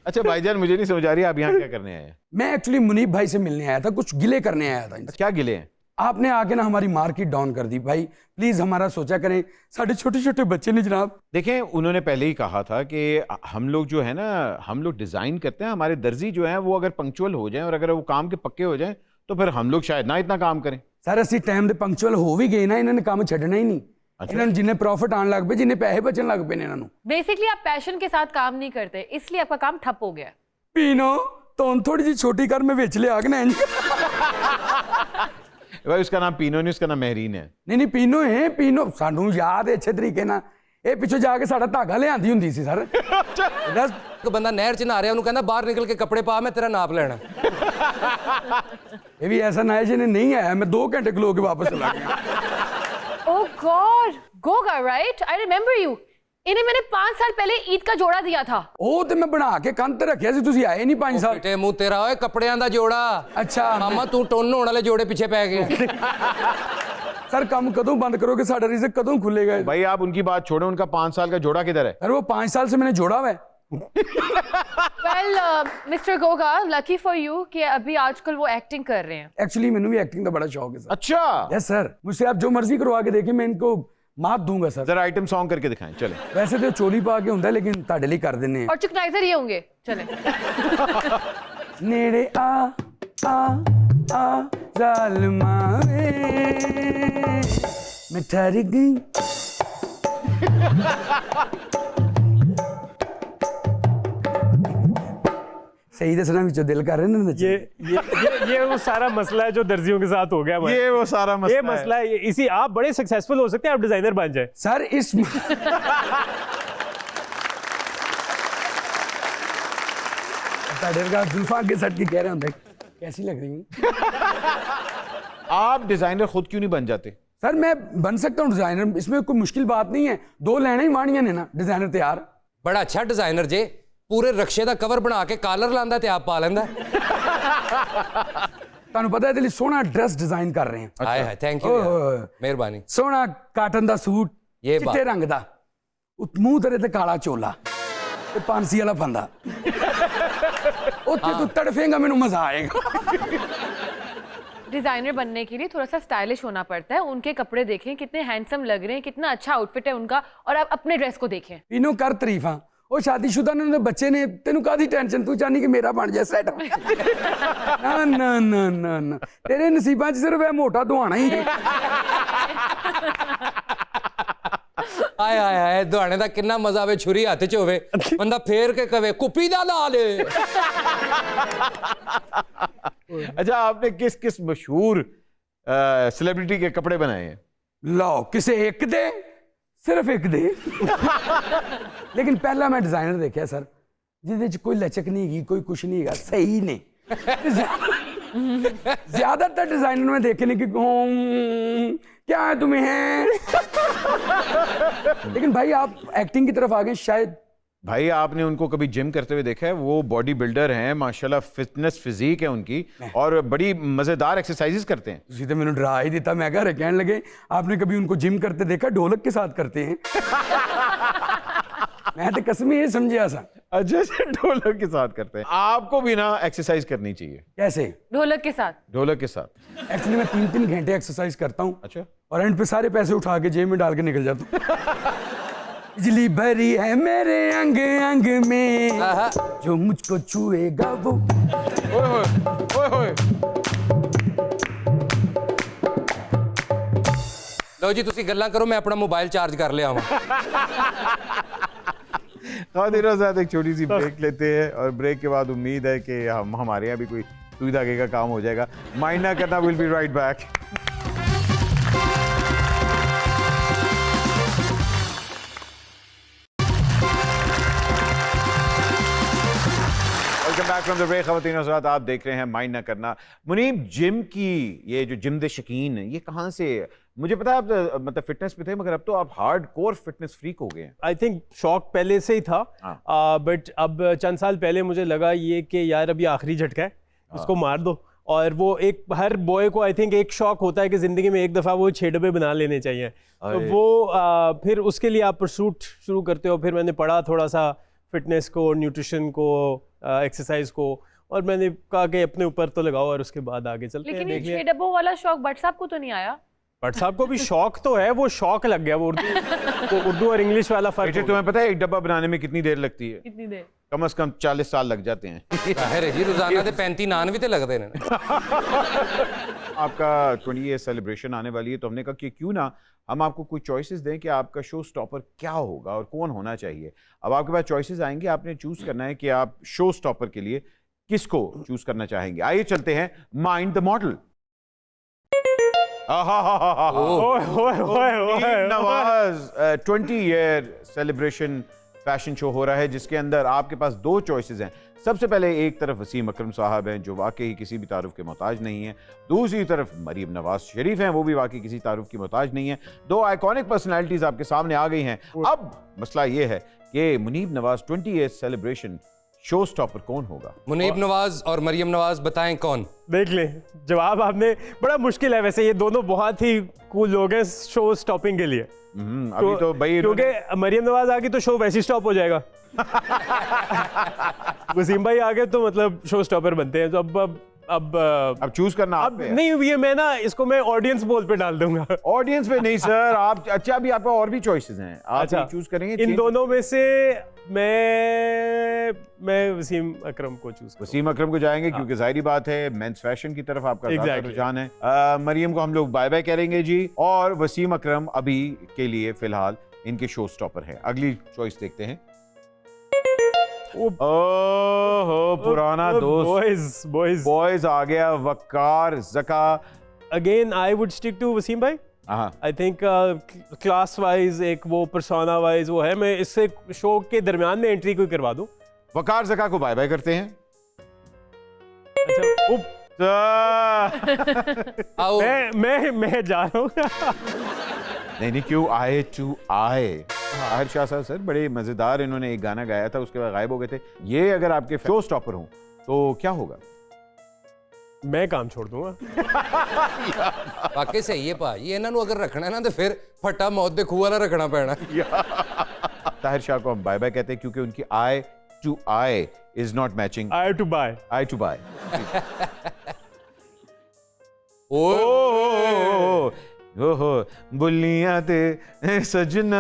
अच्छा भाईजान मुझे नहीं समझ आ रही आप यहाँ क्या करने आए हैं? मैं एक्चुअली मुनीब भाई से मिलने आया था, कुछ गिले करने आया था इनसे। क्या गिले हैं? आपने आके ना हमारी मार्केट डाउन कर दी भाई, प्लीज हमारा सोचा करें, साढ़े छोटे छोटे बच्चे ने जनाब। देखें उन्होंने पहले ही कहा था कि हम लोग जो है ना, हम लोग डिजाइन करते हैं, हमारे दर्जी जो हैं वो अगर पंक्चुअल हो जाएं और अगर वो काम के पक्के हो जाएं तो फिर हम लोग शायद ना इतना काम करें। सर असी टाइम दे पंक्चुअल हो भी गए ना, इन्होंने काम छड्डना ही नहीं। इन्होंने जिन्हें प्रॉफिट आने लग पे, जिन्हें पैसे बचने लग पे ने इन्होंने। बेसिकली आप पैशन के साथ काम नहीं करते, इसलिए आपका काम ठप हो गया। पीनो तो थोड़ी जी छोटी कर मैं बेच ले आग ना। भाई उसका नाम पीनो नहीं, उसका नाम महरीन है। नहीं पीनो है, पीनो सानू याद है अच्छे तरीके ना, ਇਹ ਪਿੱਛੋਂ ਜਾ ਕੇ ਸਾਡਾ ਧਾਗਾ ਲਿਆਂਦੀ ਹੁੰਦੀ ਸੀ ਸਰ। ਇੱਕ ਬੰਦਾ ਨਹਿਰ 'ਚ ਨਹਾ ਰਿਹਾ, ਉਹਨੂੰ ਕਹਿੰਦਾ ਬਾਹਰ ਨਿਕਲ ਕੇ ਕੱਪੜੇ ਪਾ, ਮੈਂ ਤੇਰਾ ਨਾਪ ਲੈਣਾ। ਇਹ ਵੀ ਐਸਾ ਨਾ ਹੈ ਜਿਹਨੇ ਨਹੀਂ ਆਇਆ, मैं 2 घंटे खलो के वापस चला गया। Oh god, Goga right, I remember you. इन्हें मैंने 5 साल पहले ईद का जोड़ा दिया था। ਉਹ ਤੇ ਮੈਂ ਬਣਾ ਕੇ ਕੰਧ ਤੇ ਰੱਖਿਆ ਸੀ, ਤੁਸੀਂ ਆਏ ਨਹੀਂ 5 ਸਾਲ। ਫਿੱਟੇ ਮੂੰਹ ਤੇਰਾ ਓਏ, ਕੱਪੜਿਆਂ ਦਾ ਜੋੜਾ। ਅੱਛਾ ਮਾਮਾ ਤੂੰ ਟੋਨ ਹੋਣ ਵਾਲੇ ਜੋੜੇ ਪਿੱਛੇ ਪੈ ਗਿਆ। सर काम कदों बंद करोगे, साडा रिज़्क कदों खुलेगा? भाई आप उनकी बात छोड़ो, उनका 5 साल का जोड़ा किधर है? अरे वो 5 साल से मैंने जोड़ा हुआ है। Well mister Goga, lucky for you कि अभी आजकल वो एक्टिंग कर रहे हैं। एक्चुअली मैंने भी एक्टिंग का बड़ा शौक है सर। अच्छा यस सर, मुझसे आप जो मर्जी करवा के देखें, मैं इनको मात दूंगा सर। जरा आइटम सॉन्ग करके दिखाएं चले। वैसे तो चोली पा के होंगे, लेकिन ताड़े लिए कर देने। और चिकनाइजर ये होंगे, चले। नेड़े आ जालिमा वे मैं ठहर गई। सही दसना विचों दिल कर रहे हैं ना। ये वो सारा मसला है जो दर्जियों के साथ हो गया हमारे। ये वो सारा ये मसला है, इसी आप बड़े सक्सेसफुल हो सकते हैं, आप डिजाइनर बन जाए सर। इस जुल्फा के सट के कह रहे होंगे कैसी लग रही हूँ। आप डिजाइनर खुद क्यों नहीं बन जाते? सर मैं बन सकता हूँ डिजाइनर, इसमें कोई मुश्किल बात नहीं है, 2 ਲੈਣੇ ਹੀ ਮਾਣੀਆਂ ਨੇ ਨਾ, डिजाइनर तैयार। बड़ा अच्छा डिजाइनर जे, पूरे रक्शे ਦਾ ਕਵਰ ਬਣਾ ਕੇ ਕਾਲਰ ਲਾਂਦਾ ਤੇ ਆਪ ਪਾ ਲੈਂਦਾ। ਤੁਹਾਨੂੰ ਪਤਾ ਇਹਦੇ ਲਈ ਸੋਹਣਾ ਡਰੈਸ ਡਿਜ਼ਾਈਨ ਕਰ ਰਹੇ ਹਾਂ। ਹਾਏ ਹਾਏ, ਥੈਂਕ ਯੂ, ਮਿਹਰਬਾਨੀ। ਸੋਹਣਾ ਕਾਟਨ ਦਾ ਸੂਟ, ਇਹ ਬਾਤ। ਚਿੱਟੇ ਰੰਗ ਦਾ, ਮੂੰਹ ਤੇਰੇ ਤੇ ਕਾਲਾ ਚੋਲਾ ਤੇ ਪਾਂਸੀ ਵਾਲਾ ਫੰਦਾ, ਉੱਥੇ ਤੂੰ ਤੜਫੇਂਗਾ, ਮੈਨੂੰ ਮਜ਼ਾ ਆਏਗਾ। डिजाइनर बनने के लिए थोड़ा सा स्टाइलिश होना पड़ता है। उनके कपड़े देखें कितने हैंडसम लग रहे हैं, कितना अच्छा आउटफिट है उनका, और आप अपने ड्रेस को देखें। इनो कर तारीफां, ਉਹ ਸ਼ਾਦੀशुदा ਨੇ, ਬੱਚੇ ਨੇ, ਤੈਨੂੰ ਕਾਦੀ ਟੈਨਸ਼ਨ, ਤੂੰ ਚਾਹਨੀ ਕਿ ਮੇਰਾ ਬਣ ਜਾ ਸੈਟ। ਨਾ ਨਾ ਨਾ ਨਾ ਨਾ, ਤੇਰੇ ਨਸੀਬਾਂ 'ਚ ਸਿਰਫ ਇਹ ਮੋਟਾ ਦੁਹਾਣਾ ਹੀ ਹੈ। ਹਾਏ ਹਾਏ ਹਾਏ, ਦੁਹਾਣੇ ਦਾ ਕਿੰਨਾ ਮਜ਼ਾ ਆਵੇ, ਛੁਰੀ ਹੱਥ 'ਚ ਹੋਵੇ, ਬੰਦਾ ਫੇਰ ਕੇ ਕਵੇ ਕੁੱਪੀ ਦਾ ਲਾਲ। अच्छा आपने किस किस मशहूर सेलिब्रिटी के कपड़े बनाए हैं? लो किसे एक दे, सिर्फ एक दे। लेकिन पहला मैं डिजाइनर देखा सर, जिहदे च कोई लचक नहीं है, कोई कुछ नहीं है, सही ने। ज्यादातर डिजाइनर में देखे नहीं कि क्या है तुम्हें। लेकिन भाई आप एक्टिंग की तरफ आ गए शायद। भाई आपने उनको कभी जिम करते हुए देखा है? वो बॉडी बिल्डर हैं माशाल्लाह, फिटनेस फिजिक है उनकी, और बड़ी मजेदार एक्सरसाइजेस करते हैं। तुसी तो मैंने डरा ही देता, मैं कह रहे कहने लगे आपने कभी उनको जिम करते देखा? ढोलक के साथ करते हैं। मैं तो कसम ये समझिया सा। अच्छा ढोलक के साथ करते हैं। आपको भी ना एक्सरसाइज करनी चाहिए। कैसे? ढोलक के साथ। ढोलक के साथ एक्चुअली मैं 3-3 घंटे एक्सरसाइज करता हूँ। अच्छा। और एंड पे सारे पैसे उठा के जेब में डाल के निकल जाता हूँ। बिजली भरी है मेरे अंग अंग में, जो मुझको छुएगा वो ओए होए ओए होए लो जी तुसी गल्लां करो, मैं अपना मोबाइल चार्ज कर लिया हूँ। खातिरों साथ एक छोटी सी ब्रेक लेते हैं और ब्रेक के बाद उम्मीद है कि हमारे यहाँ भी कोई सुई धागे का काम हो जाएगा। माइंड ना करना, will be right back. Welcome back from the break. ख़वातीन और हज़रात, आप देख रहे हैं माइंड ना करना। मुनीब, जिम की ये जो जिम दे शकीन है, ये कहाँ से? मुझे पता है आप मतलब फिटनेस पे थे, मगर अब तो आप हार्ड कोर फिटनेस फ्रीक हो गए हैं। आई थिंक शौक पहले से ही था, बट अब चंद साल पहले मुझे लगा ये कि यार अभी आखिरी झटका है, उसको मार दो। और वो एक हर बॉय को आई थिंक एक शौक होता है कि ज़िंदगी में एक दफ़ा वो 6 डब्बे बना लेने चाहिए। तो वो फिर उसके लिए आप परसूट शुरू करते हो। फिर मैंने पढ़ा थोड़ा सा फिटनेस को, न्यूट्रिशन को, एक्सरसाइज को, और मैंने कहा कि अपने ऊपर तो लगाओ और उसके बाद आगे चलते हैं। लेकिन ये 6 डब्बों वाला शौक भट्ट साहब को तो नहीं आया? भट्ट साहब को भी शौक तो है, वो शौक लग गया। वो उर्दू और इंग्लिश वाला फर्क। तुम्हें पता है एक डब्बा बनाने में कितनी देर लगती है? कितनी देर? कम से कम 40 साल लग जाते हैं। जाहिर है जी, रोजाना के 35 नान भी तो लगते हैं। आपका 20 ईयर सेलिब्रेशन आने वाली है, तो हमने कहा कि क्यों ना हम आपको कुछ चॉइसेस दें कि आपका शो स्टॉपर क्या होगा और कौन होना चाहिए। अब आपके पास चॉइसेस आएंगे, आपने चूज करना है कि आप शो स्टॉपर के लिए किसको चूज करना चाहेंगे। आइए चलते हैं mind the model. Nawaz 20 year celebration fashion show हो रहा है, जिसके अंदर आपके पास 2 चॉइसेस हैं। सबसे पहले एक तरफ वसीम अकरम साहब हैं, जो वाकई ही किसी भी तारुफ के मोहताज नहीं है। दूसरी तरफ मरीम नवाज शरीफ हैं, वो भी वाकई किसी तारुफ की मोहताज नहीं है। 2 आइकॉनिक पर्सनैलिटीज आपके सामने आ गई हैं। अब मसला ये है कि Muneeb Nawaz 20 year celebration show stopper कौन होगा? मुनीब नवाज और मरियम नवाज, बताएं कौन? देख लें, जवाब आपने बड़ा मुश्किल है वैसे। ये दोनों बहुत ही कूल लोग हैं शो स्टॉपिंग के लिए। अभी तो भाई क्योंकि मरियम नवाज आ गई तो शो वैसे ही स्टॉप हो जाएगा। वसीम भाई आ गए तो मतलब शो स्टॉपर बनते हैं। तो अब चूज करना आप अब पे है। नहीं, ये मैं ना इसको मैं ऑडियंस पोल पे डाल दूंगा। ऑडियंस पे नहीं सर, आप अच्छा अभी आपका और भी चॉइसेस हैं, आप चूज करेंगे। इन दोनों में से मैं वसीम अकरम को चूज। वसीम अकरम को जाएंगे क्योंकि जाहिर बात है मेंस फैशन की तरफ आपका ज़्यादा रुझान है। मरियम को हम लोग बाय बाय करेंगे जी, और वसीम अकरम अभी के लिए फिलहाल इनके शो स्टॉपर है। अगली चॉइस देखते हैं। ओहो, पुराना दोस्त बॉयज आ गया, Waqar Zaka. Again I would stick to Wasim bhai. I think class wise, एक वो पर्सोना वाइज वो है। मैं इससे शो के दरमियान में एंट्री कोई करवा दूं। वकार ज़का को बाय बाय करते हैं। आओ, मैं जा रहा हूँ। नहीं क्यों आए टू आए। आहर शाह साहब सर बड़े मजेदार, इन्होंने एक गाना गाया था, उसके बाद गायब हो गए थे। ये अगर आपके शो स्टॉपर हों तो क्या होगा? मैं काम छोड़ दूंगा। वाकई सही है पा, ये इन्हों अगर रखना है ना तो फिर फटा मौत दे खूह वाला रखना पैना। ताहिर शाह को हम बाय बाय कहते हैं क्योंकि उनकी eye to eye is not matching. आई टू बाय। ओहो बुल्लियां ते सजना।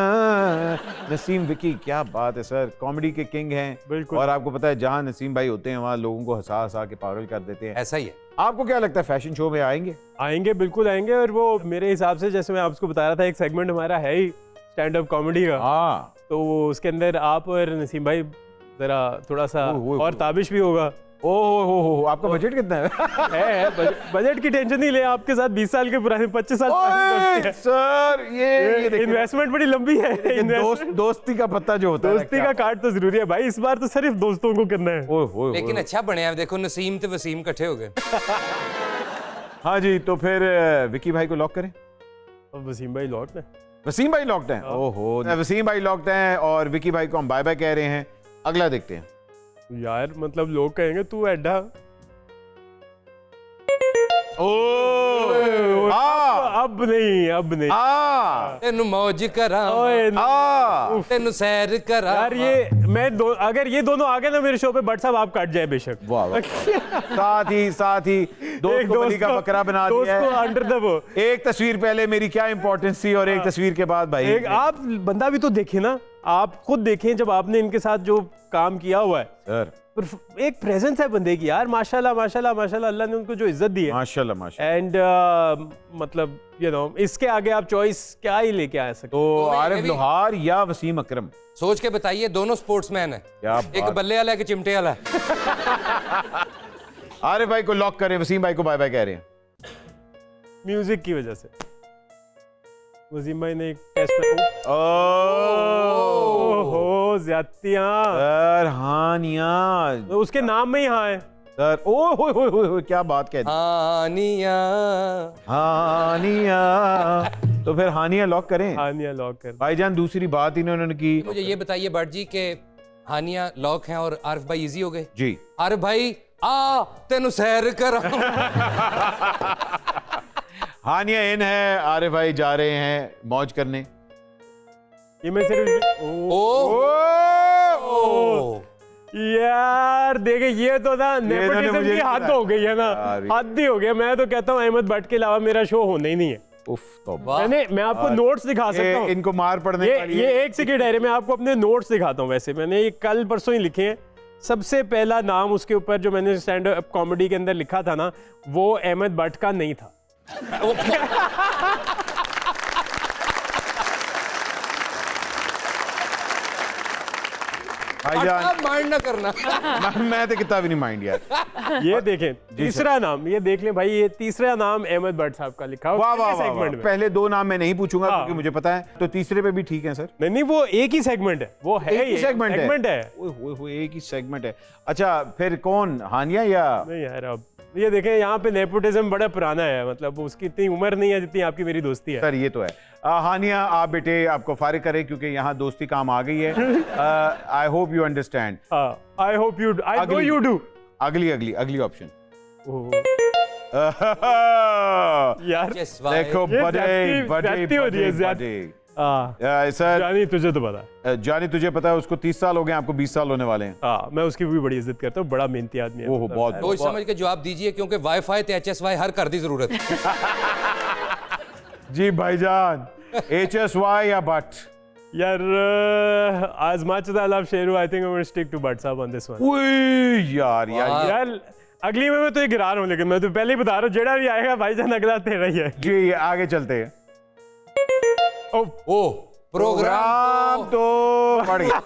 नसीम विकी, क्या बात है सर, कॉमेडी के किंग हैं। बिल्कुल। और आपको पता है जहां नसीम भाई होते हैं वहां लोगों को हंसा हंसा के पागल कर देते हैं। ऐसा ही है। आपको क्या लगता है फैशन शो में आएंगे? बिल्कुल आएंगे। और वो मेरे हिसाब से, जैसे मैं आपको बता रहा था, एक सेगमेंट हमारा है ही स्टैंड अप कॉमेडी का। हाँ, तो वो उसके अंदर आप और नसीम भाई जरा थोड़ा सा और ताबिश भी होगा। ओहो, आपका बजट कितना है? बजट की टेंशन नहीं ले, आपके साथ 20 साल के पुराने 25 साल सर ये इन्वेस्टमेंट बड़ी लंबी है। दोस्ती का पत्ता जो होता है, दोस्ती का कार्ड तो जरूरी है भाई। इस बार तो सिर्फ दोस्तों को करना है। लेकिन अच्छा बने हैं, देखो नसीम ते वसीम इकट्ठे हो गए। हाँ जी, तो फिर विकी भाई को लॉक करें। वसीम भाई लॉक्ड है। वसीम भाई लॉक्ड हैं। ओहो, वसीम भाई लॉक्ड हैं और विकी भाई को हम बाय बाय कह रहे हैं। अगला देखते हैं। यार मतलब लोग कहेंगे तू एडा। अब नहीं तेनु मौज करा, तेनु सैर करा। यार अगर ये दोनों आ गए ना मेरे शो पे, भट्ट साहब आप काट जाए बेशक। वाह साथ ही दोस्त को बलि का बकरा बना दिया है। अंडर द वो एक तस्वीर पहले मेरी क्या इंपॉर्टेंस थी और एक तस्वीर के बाद भाई आप बंदा भी तो देखे ना। आप खुद देखें जब आपने इनके साथ जो काम किया हुआ है सर एक प्रेजेंस है बंदे की यार, माशाल्लाह माशाल्लाह माशाल्लाह, अल्लाह ने उनको जो इज्जत दी है माशाल्लाह माशाल्लाह। एंड मतलब इसके आगे आप चॉइस क्या ही लेके आ सकते तो तो मैं आरिफ भी- लोहार या वसीम अकरम? सोच के बताइए, दोनों स्पोर्ट्समैन है, क्या एक बात। बल्ले वाला है कि चिमटे वाला है। आरिफ भाई को लॉक करें, वसीम भाई को बाय बाय कह रहे हैं। म्यूजिक की वजह से। वसीम भाई ने एक टेस्ट में ओहो ज्यादतियां, सर हानिया, तो उसके नाम में ही हाँ है। सर ओ हो क्या बात कह दी। हानिया। हानिया, तो फिर हानिया लॉक करें। हानिया लॉक कर। भाईजान दूसरी बात इन्होंने की। मुझे ये बताइए भट्ट जी के हानिया लॉक हैं और आरिफ भाई इजी हो गए। जी आरिफ भाई आ तेनु सैर कर। हानिया इन है, आरिफ भाई जा रहे हैं मौज करने। ये मैं सिर्फ ओ यार देखे ये तो ना नेपोटिज्म मुझे की हद नहीं हो गई है ना, यार। हद ही हो गया। मैं तो कहता हूँ अहमद भट्ट के अलावा मेरा शो होना ही नहीं है। उफ तो वाह। मैं आपको नोट्स दिखा सकता हूँ। इनको मार पड़ने वाली ये है। एक सेकंड है, मैं आपको अपने नोट्स दिखाता हूँ। वैसे मैंने ये कल परसों ही लिखे हैं। सबसे पहला नाम उसके ऊपर जो मैंने स्टैंड अप कॉमेडी के अंदर लिखा था ना, वो अहमद भट्ट का नहीं था। भाईजान माइंड ना करना। मैं तो कितना भी नहीं माइंड यार। ये देखें तीसरा नाम, ये देख लें भाई, ये तीसरा नाम अहमद भट्ट साहब का लिखा वाह हुआ वाह है वाह, सेगमेंट वाह। में। पहले दो नाम मैं नहीं पूछूंगा हाँ। क्योंकि मुझे पता है, तो तीसरे पे भी ठीक है सर। नहीं वो एक ही सेगमेंट है, वो है एक ही सेगमेंट है। है। ओए होए होए, एक ही सेगमेंट है। अच्छा फिर कौन, हानिया या? नहीं यार अब ये देखें यहाँ पे नेपोटिज्म बड़ा पुराना है, मतलब उसकी इतनी उम्र नहीं है जितनी आपकी मेरी दोस्ती है। सर ये तो है। हानिया आप बेटे आपको फारिग करें क्योंकि यहाँ दोस्ती काम आ गई है। I hope you understand. I hope you, I know you do. अगली अगली अगली ऑप्शन। यार Yes, भाई। देखो ये बड़े ज्यादती- बड़े ज्यादती हो रही है, बड़े हाँ, सर जानी तुझे तो पता। जानी तुझे पता है उसको 30 साल हो गए, आपको 20 साल होने वाले हैं। हाँ मैं उसकी भी बड़ी इज्जत करता हूँ, बड़ा मेहनती आदमी है। ओहो, मतलब, बहुत- सोच समझ के जवाब दीजिए क्योंकि वाईफाई ते HSY हर घर दी जरूरत है। जी भाईजान, HSY या बट? यार as much as I love Sheru, I think I'm going to stick to Bhatt साहब on this one. यार वाह। यार अगली में मैं तो गिरा रहा हूँ, लेकिन मैं तो पहले ही बता रहा हूँ, जेड़ा भी आएगा भाईजान अगला तेरा ही है। जी आगे चलते हैं। ओ प्रोग्राम तो बढ़ गया।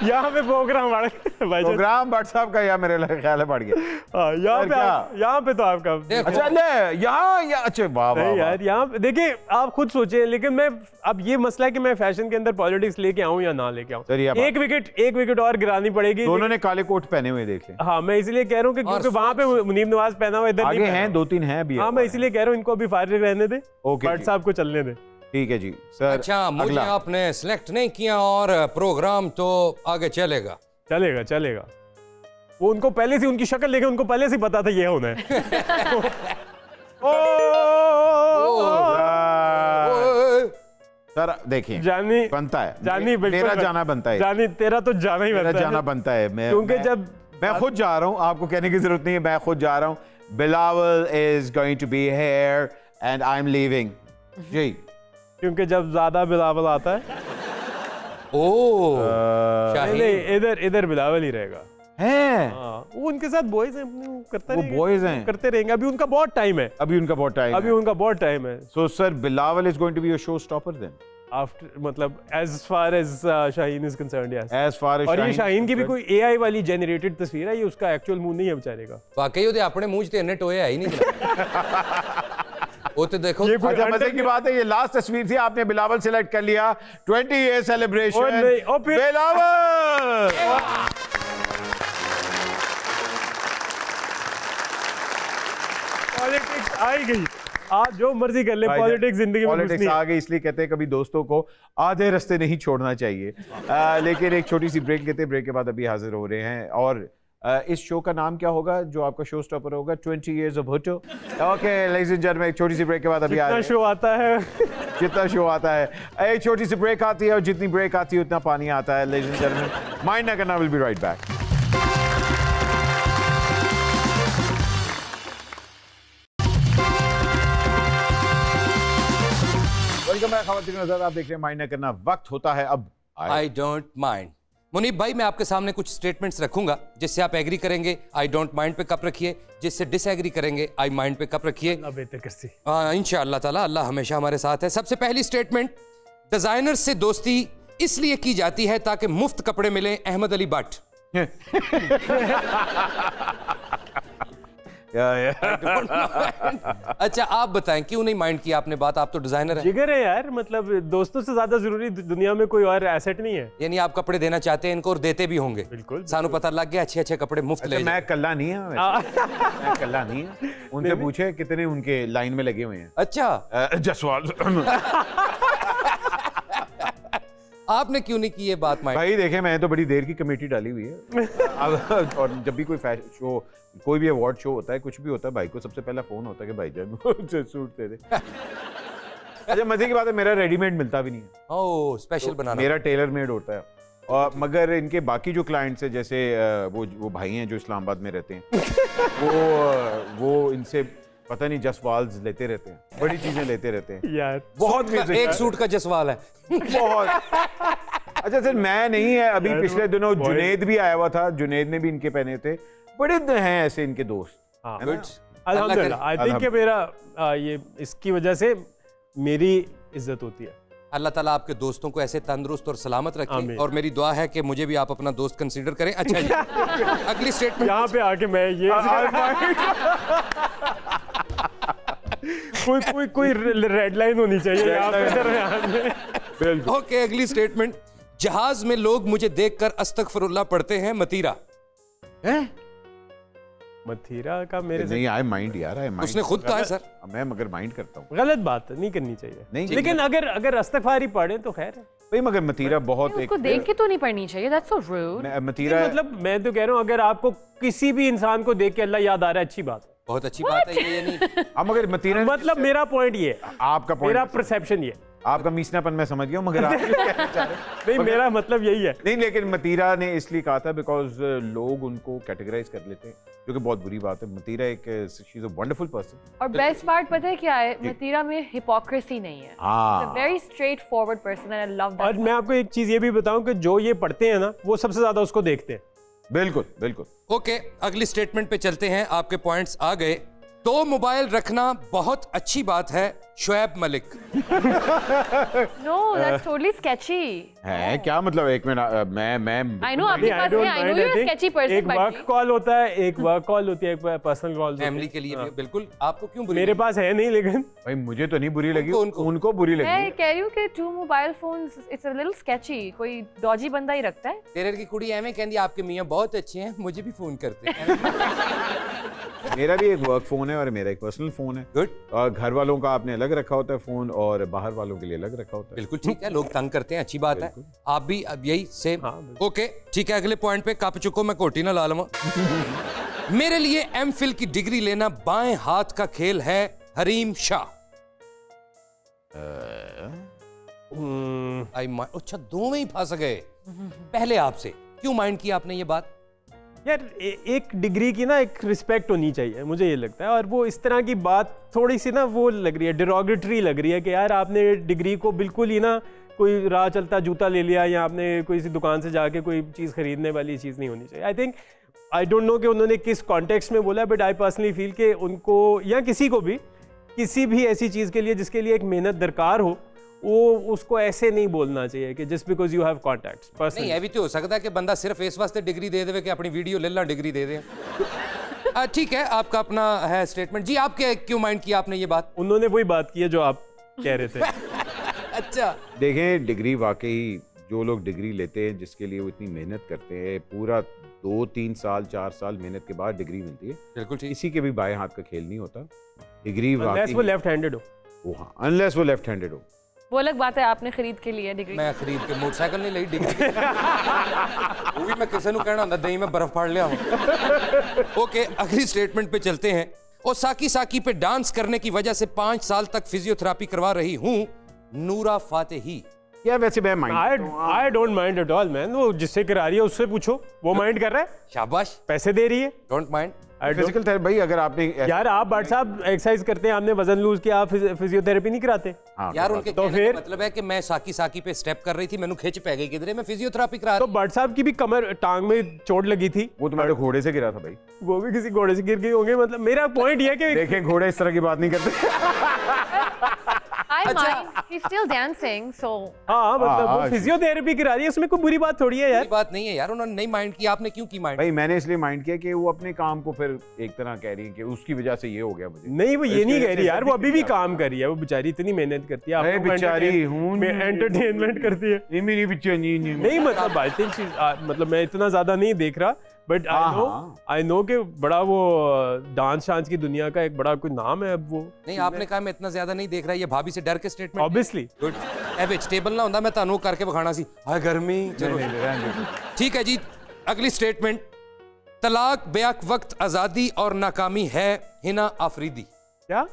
यहाँ पे प्रोग्राम बढ़ गया भाईजान। प्रोग्राम भट्ट साहब का या मेरे ख्याल है बढ़ गया। हाँ, यहाँ सर, पे क्या? यहाँ पे तो आपका देखो। अच्छा ले यहाँ अच्छा वाह वाह नहीं वाह। यार, यहाँ पे देखिए आप खुद सोचें, लेकिन मैं अब ये मसला है कि मैं फैशन के अंदर पॉलिटिक्स लेके आऊँ या ना लेके सर, ये आऊँ। बात- एक विकेट और गिरानी पड़ेगी। दोनों ने काले कोट पहने हुए देख लें। हाँ मैं इसलिए कह रहा हूँ कि क्योंकि वहां पे मुनीब नवाज पहना हुआ, इधर नहीं आगे पहना हैं हुआ। 2-3 हैं अभी। हाँ मैं इसलिए कह रहा हूँ इनको अभी फारिग रहने दे, ओके भट्ट जी। साहब को चलने दे। ठीक है जी सर। अच्छा मुझे अगला। आपने सिलेक्ट नहीं किया और प्रोग्राम तो आगे चलेगा। चलेगा चलेगा। वो उनको पहले से, उनकी शक्ल देखे उनको पहले से पता था ये होना है। सर देखिए जानी बनता है, जानी बिल्कुल मेरा जाना बनता है, जानी तेरा तो जाना ही मेरा बनता है। जाना बनता है। क्योंकि जब मैं खुद जा रहा हूँ, आपको कहने की जरूरत नहीं है, मैं खुद जा रहा हूँ। Bilawal is going to be here and I am leaving. जी क्योंकि जब ज्यादा बिलावल आता है, ओ नहीं शाहीन। नहीं, इधर इधर बिलावल ही रहेगा। हैं हाँ वो उनके साथ बॉयज हैं अपने, वो करते वो रहेंगे, boys हैं। करते रहेंगे। अभी उनका बहुत टाइम है, अभी उनका बहुत टाइम अभी है। उनका बहुत टाइम है। So sir Bilawal is going to be a show stopper then after मतलब as far as Shaheen is concerned, yes. As far as और ये शाहीन की भी कोई एआई वाली जनरेटेड तस्वीर है, ये उसका एक्चुअल मुंह नहीं है बेचारे का। वाकई ਉਹਦੇ ਆਪਣੇ ਮੂੰਹ 'ਚ ਤੇ ਇੰਨੇ ਟੋਏ ਹੈ ਹੀ नहीं। वो तो देखो ये कोई अच्छा मजे की बात है, ये लास्ट तस्वीर थी, आपने बिलावल सेलेक्ट कर लिया। 20 ईयर और सेलिब्रेशन नहीं, और फिर- बिलावल। पॉलिटिक्स आई गई, आप जो मर्जी कर ले, पॉलिटिक्स जिंदगी में पॉलिटिक्स घुसनी आ है। गई, इसलिए कहते हैं कभी दोस्तों को आधे रास्ते नहीं छोड़ना चाहिए। लेकिन एक छोटी सी ब्रेक लेते हैं, ब्रेक के बाद अभी हाजिर हो रहे हैं। और इस शो का नाम क्या होगा जो आपका शो स्टॉपर होगा? 20 years of Bhutto. Okay ladies and gentleman, एक छोटी सी ब्रेक के बाद अभी आ कितना रहे हैं। शो आता है। जितना शो आता है, एक छोटी सी ब्रेक आती है, और जितनी ब्रेक आती है उतना पानी आता है। लेडीज एंड जेंटलमैन, माइंड ना करना, will be right back. Welcome back, ख़वातीन और हज़रात, आप देख रहे हैं माइंड ना करना। वक्त होता है अब आई डोंट माइंड। मुनीब भाई, मैं आपके सामने कुछ स्टेटमेंट्स रखूंगा जिससे आप एग्री करेंगे आई डोंट माइंड पे कप रखिए, जिससे डिसएग्री करेंगे आई माइंड पे कप रखिए। इंशाअल्लाह ताला, अल्लाह हमेशा हमारे साथ है। सबसे पहली स्टेटमेंट, डिजाइनर से दोस्ती इसलिए की जाती है ताकि मुफ्त कपड़े मिले। अहमद अली भट्ट। अच्छा आप बताएं, क्यों नहीं माइंड किया आपने बात? आप तो डिजाइनर हैं। जिगर है यार, मतलब दोस्तों से ज्यादा जरूरी दुनिया में कोई और एसेट नहीं है। यानी आप कपड़े देना चाहते हैं इनको और देते भी होंगे। बिल्कुल, सानू पता लग गया, अच्छे अच्छे कपड़े मुफ्त ले। मैं कल्ला नहीं है, मैं कल्ला नहीं है। उनसे पूछे कितने उनके लाइन में लगे हुए हैं। अच्छा जसवाल। आपने क्यों नहीं की ये बात माइंड? भाई देखे, मैंने तो बड़ी देर की कमेटी डाली हुई है। अब और जब भी कोई फैशन शो, कोई भी अवार्ड शो होता है, कुछ भी होता है, भाई को सबसे पहला फोन होता है कि भाईजान मुझे सूट दे दे। अच्छा मजे की बात है, मेरा रेडीमेड मिलता भी नहीं है। ओह, स्पेशल तो बनाना। मेरा टेलर मेड होता है। और मगर इनके बाकी जो क्लाइंट्स हैं, जैसे वो भाई हैं जो इस्लामाबाद में रहते हैं, वो इनसे पता नहीं जसवाल्स लेते रहते हैं, बड़ी चीजें लेते रहते हैं यार। बहुत एक सूट का जसवाल है। बहुत। अच्छा सर, मैं नहीं है, अभी पिछले दिनों जुनेद भी आया हुआ था, जुनेद ने भी इनके पहने थे। बड़े हैं ऐसे इनके दोस्त। है ना? अल्हम्दुलिल्लाह, आई थिंक कि मेरा ये इसकी वजह से मेरी इज्जत होती है। अल्लाह ताला आपके दोस्तों को ऐसे तंदुरुस्त और सलामत रखे, और मेरी दुआ है कि मुझे भी आप अपना दोस्त कंसीडर करें। अच्छा जी, अगली स्टेटमेंट। यहाँ पे आके मैं ये कोई रेड लाइन होनी चाहिए यहाँ पे। ओके, अगली स्टेटमेंट, जहाज में लोग मुझे देखकर अस्तगफिरुल्लाह पढ़ते हैं। मतीरा। मथीरा का मेरे से नहीं, आई माइंड यार, आई माइंड। उसने खुद कहा है सर। मैं मगर माइंड करता हूँ। गलत बात नहीं करनी चाहिए। नहीं, लेकिन अगर अस्तगफारी पढ़े तो खैर है। भाई मगर मतीरा बहुत उसको देख के तो नहीं पढ़नी चाहिए, that's so rude। मतीरा मतलब मैं तो कह रहा हूँ, अगर आपको किसी भी इंसान को देख के अल्लाह याद आ रहा है, अच्छी बात है। बहुत अच्छी बात है ये नहीं। अब मगर मतीरा, मतलब मेरा पॉइंट ये है, आपका पॉइंट, मेरा परसेप्शन ये, आपका मीसनापन मैं समझ गया हूँ, मगर आप क्या कहना चाह रहे हैं? नहीं मेरा मतलब यही है। नहीं, लेकिन मतीरा ने इसलिए कहा था बिकॉज लोग उनको कैटेगराइज कर लेते हैं, जो कि बहुत बुरी बात है। मतीरा एक she is a wonderful person. और बेस्ट पार्ट पता है क्या है? मतीरा में हिपोक्रेसी नहीं है। हाँ, very straight forward person and I love that. और मैं आपको एक चीज ये भी बताऊं कि जो ये पढ़ते हैं ना, वो सबसे ज्यादा उसको देखते हैं। बिल्कुल बिल्कुल। ओके, अगली स्टेटमेंट पे चलते हैं। आपके पॉइंट्स आ गए। तो मोबाइल रखना बहुत अच्छी बात है। Shoaib Malik. No, that's totally sketchy. है क्या मतलब? एक मिनट, मैं आई नो आपके पास है, I know you are sketchy person, एक वर्क कॉल होता है, एक वर्क कॉल होती है, एक पर्सनल कॉल। फैमिली के लिए भी बिल्कुल। आपको क्यों बुरी मेरे लगी? पास है नहीं, लेकिन भाई मुझे तो नहीं बुरी लगी, उनको- उनको बुरी लगी मैं है। कह रही हूँ कि two mobile phones it's a little sketchy. कोई डॉजी बंदा ही रखता है। तेरे की कुड़ी एवं कहती आपके मियां बहुत अच्छे हैं, मुझे भी फोन करते हैं। मेरा भी एक वर्क फोन है और मेरा एक पर्सनल फोन है। गुड, और घर वालों का आपने अलग रखा होता है फोन, और बाहर वालों के लिए अलग रखा होता है। बिल्कुल ठीक है, लोग तंग करते हैं, अच्छी बात है। आप भी अब यही सेम। हाँ, बिल्कुल। ओके ठीक है, अगले पॉइंट पे कप चुको, मैं कोटी ना ला लूं। मेरे लिए एमफिल की डिग्री लेना बाएं हाथ का खेल है। हरीम शाह। अच्छा, दो में ही फंस गए। पहले आपसे क्यों माइंड किया आपने ये बात? यार एक डिग्री की ना एक रिस्पेक्ट होनी चाहिए, मुझे ये लगता है। और वो इस तरह की बात थोड़ी सी ना वो लग रही है, डिरोगेटरी लग रही है कि यार आपने डिग्री को बिल्कुल ही ना कोई राह चलता जूता ले लिया, या आपने कोई सी दुकान से जाके कोई चीज़ खरीदने वाली चीज़ नहीं होनी चाहिए। आई डोंट नो कि उन्होंने किस कॉन्टेक्स्ट में बोला, बट आई पर्सनली फील कि उनको या किसी को भी किसी भी ऐसी चीज़ के लिए जिसके लिए एक मेहनत दरकार हो, वो उसको ऐसे नहीं बोलना चाहिए कि just because you have contacts. नहीं, पर्सनली ये भी तो हो सकता है कि बंदा सिर्फ इस वास्ते डिग्री दे दे कि अपनी वीडियो ले ला डिग्री दे दे। ठीक है, आपका अपना है स्टेटमेंट। जी, आप क्यों माइंड किया आपने ये बात? उन्होंने वही बात की है जो आप कह रहे थे। अच्छा, देखें, डिग्री वाकई जो लोग डिग्री लेते हैं, जिसके लिए वो इतनी मेहनत करते हैं, पूरा 2-3 साल 4 साल मेहनत के बाद डिग्री मिलती है। बिल्कुल ठीक। किसी के भी बाएं हाथ का खेल नहीं होता। डिग्री अनलेस वो लेफ्ट हैंडेड हो। हाँ, अनलेस वो लेफ्ट हैंडेड हो। वो अलग बात है, आपने खरीद के लिए डिग्री। मैं खरीद के मोटरसाइकिल नहीं ली डिग्री। वो भी मैं किसी को कहना होता दही में बर्फ फाड़ लिया हूं। ओके, अगली स्टेटमेंट पे चलते हैं। और साकी साकी पे डांस करने की वजह से 5 साल तक फिजियोथेरेपी करवा रही हूं। नूरा फातेही। या वैसे मैं mind I don't mind at all man. वो जिससे करा रही है उससे पूछो, वो माइंड कर रहा है, शाबाश, पैसे दे रही है। Don't mind. फिजिकल थेरेपी भाई, अगर आपने यार आप भट्ट साहब एक्सरसाइज करते हैं, आपने वजन लूज किया, आप फिजियोथेरेपी नहीं कराते? हाँ, यार उनके तो कहने का फिर? मतलब है कि मैं साकी पे स्टेप कर रही थी, मैंने खिंच पै गई किधरे, मैं फिजियोथेरेपी करा तो भट्ट साहब की भी कमर टांग में चोट लगी थी, वो तुम्हारे घोड़े से गिरा था भाई। वो भी किसी घोड़े से गिर गए होंगे। मतलब मेरा पॉइंट ये है कि देखें, घोड़े इस तरह की बात नहीं करते। I mind. He's still dancing, so हाँ मतलब हाँ, वो फिजियोथेरेपी करा रही है, उसमें कोई बुरी बात थोड़ी है यार। कोई बात नहीं है यार, उन्होंने नहीं माइंड किया, आपने क्यों की माइंड? भाई मैंने इसलिए माइंड किया कि वो अपने काम को फिर एक तरह कह रही है कि उसकी वजह से ये हो गया मुझे। नहीं, वो ये इसकी नहीं वजह कह से रही यार, वो अभी भी ऐसा काम कर रही है, वो बेचारी इतनी मेहनत करती है, अरे आप लोगों को बेचारी हूँ एंटरटेनमेंट करती है। ये मेरी बच्ची नहीं मतलब आई थिंक मतलब मैं इतना ज्यादा नहीं देख रहा, बट हाँ। आई नो कि बड़ा वो डांस शांस की दुनिया का एक बड़ा कोई नाम है अब वो। नहीं, आपने कहा मैं इतना ज्यादा नहीं देख रहा, ये भाभी से डर के स्टेटमेंट। Obviously good. ए वेजिटेबल ना होता मैं तानू करके बखाना सी, हाय गर्मी। चलो ठीक है जी, अगली स्टेटमेंट, तलाक बेहक वक्त आजादी और नाकामी है हिना आफरीदी। क्या?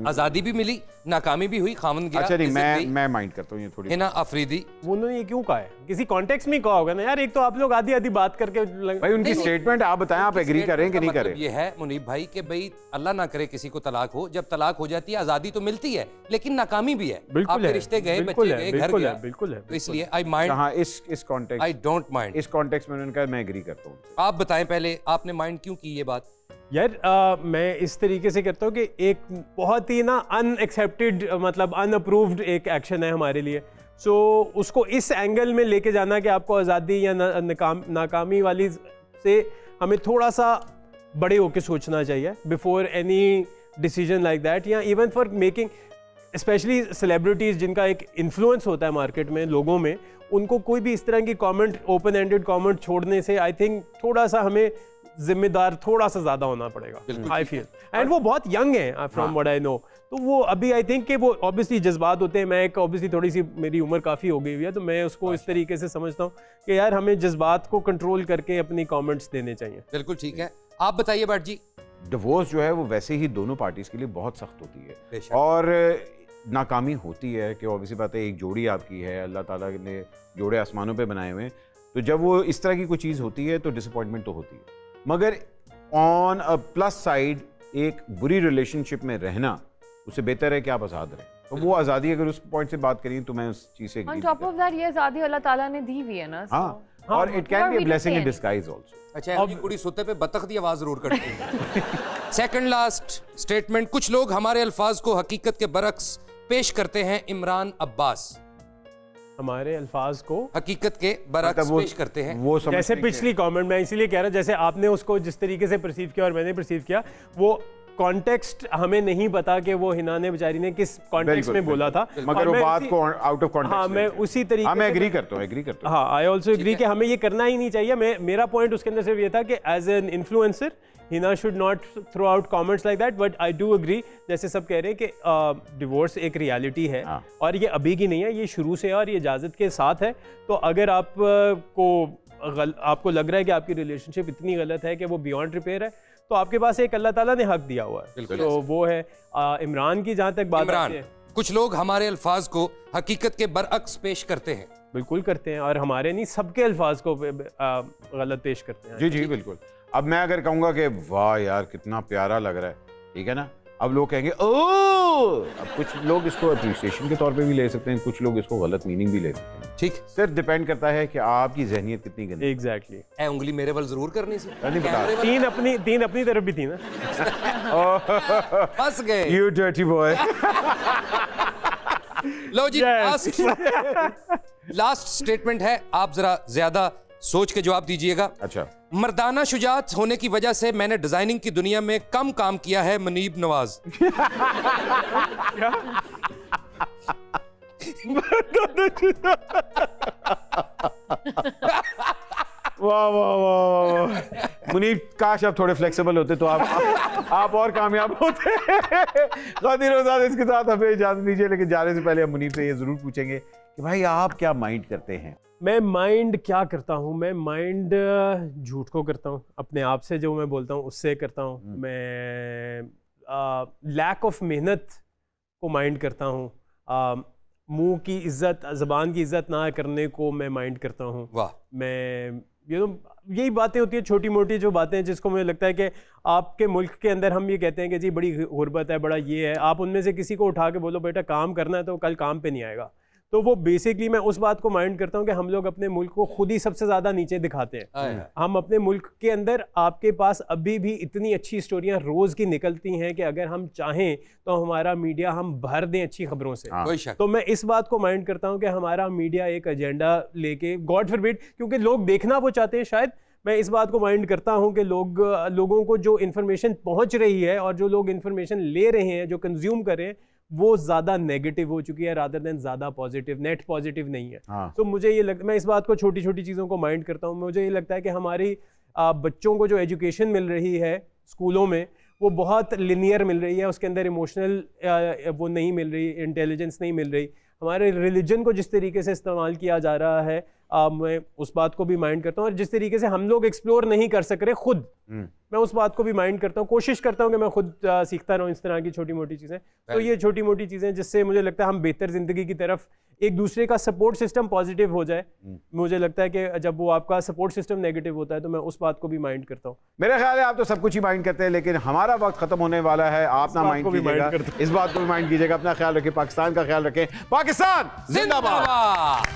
आजादी भी मिली, नाकामी भी हुई, खामन गया। अच्छा नहीं, इज्जत गई। मैं माइंड करता हूँ ये थोड़ी। हिना आफरीदी। उन्होंने ये क्यों कहा है? किसी कॉन्टेक्स्ट में कहा होगा ना यार, एक तो आप लोग आधी आधी बात करके भाई उनकी स्टेटमेंट आप बताएं, आप एग्री करें कि नहीं मतलब करें? ये है मुनीब भाई कि भाई अल्लाह ना करे किसी को तलाक हो, जब तलाक हो जाती है आजादी तो मिलती है लेकिन नाकामी भी है। बिल्कुल आपके है, रिश्ते गए, बिल्कुल बच्चे है, गए, घर बिल्कुल गया, है, बिल्कुल है, तो इसलिए आई माइंड, हाँ, इस कॉन्टेक्स्ट, आई डोंट माइंड। इस कॉन्टेक्स्ट में उन्होंने कहा मैं एग्री करता हूँ। आप बताएं पहले, आपने माइंड क्यों की ये बात? यार मैं इस तरीके से करता हूँ कि एक बहुत ही ना अनएक्सेप्टेड मतलब अनअप्रूव्ड एक एक्शन है हमारे लिए, सो उसको इस एंगल में लेके जाना कि आपको आज़ादी या नाकामी वाली से हमें थोड़ा सा बड़े होके सोचना चाहिए before any decision like that, या even for making specially celebrities जिनका एक इन्फ्लुएंस होता है मार्केट में, लोगों में, उनको कोई भी इस तरह की कमेंट, ओपन एंडेड कमेंट छोड़ने से आई थिंक थोड़ा सा हमें जिम्मेदार थोड़ा सा ज्यादा होना पड़ेगा, आई फील। एंड वो बहुत यंग है फ्रॉम व्हाट आई नो, तो वो अभी आई थिंक कि वो ऑब्वियसली जज्बात होते हैं, मैं एक ऑब्वियसली थोड़ी सी मेरी उम्र काफ़ी हो गई हुई है, तो मैं उसको इस तरीके से समझता हूँ कि यार हमें जज्बात को कंट्रोल करके अपनी कमेंट्स देने चाहिए। बिल्कुल ठीक है, आप बताइए भट्ट जी। डिवोर्स जो है वो वैसे ही दोनों पार्टीज के लिए बहुत सख्त होती है बेशक। और नाकामी होती है कि ऑब्वियसली बात है, एक जोड़ी आपकी है, अल्लाह ताला ने जोड़े आसमानों पे बनाए हुए हैं, तो जब वो इस तरह की कोई चीज़ होती है तो डिसअपॉइंटमेंट तो होती है, मगर ऑन अ प्लस साइड एक बुरी रिलेशनशिप में रहना उससे बेहतर है कि आप आज़ाद रहें। तो वो आज़ादी अगर उस पॉइंट से बात करें तो मैं उस चीज़ से on top of that ये आज़ादी अल्लाह ताला ने दी हुई है ना, so हाँ, और it can be a blessing in disguise also. अच्छा, अभी कुड़ी सोते पे बतख की आवाज जरूर करती है। सेकंड लास्ट स्टेटमेंट, कुछ लोग हमारे अल्फाज को हकीकत के बरक्स पेश करते हैं। इमरान अब्बास हमारे अल्फाज को हकीकत के बरक्स पेश करते हैं। वो जैसे पिछली कमेंट में इसीलिए कह रहा, जैसे आपने उसको जिस तरीके से परसीव किया और मैंने परसीव किया, वो कॉन्टेक्स्ट हमें नहीं पता कि वो हिना ने बेचारी ने किस कॉन्टेक्स्ट में बोला था, मगर वो बात को आउट ऑफ कॉन्टेक्स्ट, हाँ मैं उसी तरीके, हाँ मैं एग्री करता हूँ, हाँ आई ऑल्सो एग्री कि हमें ये करना ही नहीं चाहिए। मेरा पॉइंट उसके अंदर सिर्फ ये था कि as an influencer Hina should not throw out comments like that, but I do agree जैसे सब कह रहे हैं कि डिवोर्स एक रियलिटी है और ये अभी की नहीं है, ये शुरू से है और ये इजाज़त के साथ है। तो अगर आपको लग रहा है कि आपकी रिलेशनशिप इतनी गलत है कि वो बियॉन्ड रिपेयर है, तो आपके पास एक अल्लाह ताला ने हक दिया हुआ है, तो वो है इमरान की। जहाँ तक बात आती है, कुछ लोग हमारे अल्फाज को हकीकत के बरअक्स पेश करते हैं। बिल्कुल करते हैं, और हमारे नहीं सबके अल्फाज को गलत पेश करते हैं। जी जी बिल्कुल। अब मैं अगर कहूँगा कि वाह यार कितना प्यारा लग रहा है, ठीक है ना, अब लोग कहेंगे ओह, अब कुछ लोग इसको अप्रिसिएशन के तौर पे भी ले सकते हैं, कुछ लोग इसको गलत मीनिंग भी ले सकते हैं। ठीक, सिर्फ डिपेंड करता है कि आपकी जहनियत कितनी गंदी। एग्जैक्टली। ए उंगली मेरे वाल जरूर करनी सी, नहीं बता, तीन अपनी तरफ भी थी ना। फंस गए। You dirty boy। लो जी, लास्ट स्टेटमेंट है, आप जरा ज्यादा सोच के जवाब दीजिएगा। अच्छा, मर्दाना शुजात होने की वजह से मैंने डिजाइनिंग की दुनिया में कम काम किया है। मुनीब नवाज। वाह वाह वाह, मुनीब काश आप थोड़े फ्लेक्सिबल होते तो आप और कामयाब होते। खातिरों इसके साथ हमें इजाजत दीजिए, लेकिन जाने से पहले हम मुनीब से ये जरूर पूछेंगे कि भाई आप क्या माइंड करते हैं? मैं माइंड क्या करता हूँ? मैं माइंड झूठ को करता हूँ, अपने आप से जो मैं बोलता हूँ उससे करता हूँ। मैं लैक ऑफ मेहनत को माइंड करता हूँ। मुंह की इज्जत, ज़बान की इज्जत ना करने को मैं माइंड करता हूँ। वाह। मैं यही बातें होती है, छोटी मोटी जो बातें हैं जिसको मुझे लगता है कि आपके मुल्क के अंदर हम ये कहते हैं कि जी बड़ी गुर्बत है, बड़ा ये है, आप उनमें से किसी को उठा के बोलो बेटा काम करना है तो कल काम पे नहीं आएगा। तो वो बेसिकली मैं उस बात को माइंड करता हूँ कि हम लोग अपने मुल्क को खुद ही सबसे ज़्यादा नीचे दिखाते हैं। हम अपने मुल्क के अंदर, आपके पास अभी भी इतनी अच्छी स्टोरियाँ रोज़ की निकलती हैं कि अगर हम चाहें तो हमारा मीडिया हम भर दें अच्छी खबरों से। कोई शक तो मैं इस बात को माइंड करता हूँ कि हमारा मीडिया एक एजेंडा लेके, गॉड फॉरबिड, क्योंकि लोग देखना वो चाहते हैं शायद, मैं इस बात को माइंड करता हूँ कि लोगों को जो इन्फॉर्मेशन पहुँच रही है और जो लोग इन्फॉर्मेशन ले रहे हैं, जो कंज्यूम कर रहे हैं, वो ज़्यादा नेगेटिव हो चुकी है रादर देन ज़्यादा पॉजिटिव, नेट पॉजिटिव नहीं है। तो मुझे ये मैं इस बात को, छोटी छोटी चीज़ों को माइंड करता हूँ। मुझे ये लगता है कि हमारी बच्चों को जो एजुकेशन मिल रही है स्कूलों में वो बहुत लिनियर मिल रही है, उसके अंदर इमोशनल वो नहीं मिल रही, इंटेलिजेंस नहीं मिल रही। हमारे रिलीजन को जिस तरीके से इस्तेमाल किया जा रहा है, मैं उस बात को भी माइंड करता हूँ, और जिस तरीके से हम लोग एक्सप्लोर नहीं कर सक रहे खुद, मैं उस बात को भी माइंड करता हूँ। कोशिश करता हूँ कि मैं खुद सीखता रहूँ इस तरह की छोटी मोटी चीज़ें। तो ये छोटी मोटी चीज़ें जिससे मुझे लगता है हम बेहतर ज़िंदगी की तरफ, एक दूसरे का सपोर्ट सिस्टम पॉजिटिव हो जाए। मुझे लगता है कि जब वो आपका सपोर्ट सिस्टम नेगेटिव होता है तो मैं उस बात को भी माइंड करता हूँ। मेरा ख्याल है आप तो सब कुछ ही माइंड करते हैं, लेकिन हमारा वक्त खत्म होने वाला है। आप ना माइंड कीजिएगा, इस बात को भी माइंड कीजिएगा। अपना ख्याल रखें, पाकिस्तान का ख्याल रखें। पाकिस्तान जिंदाबाद।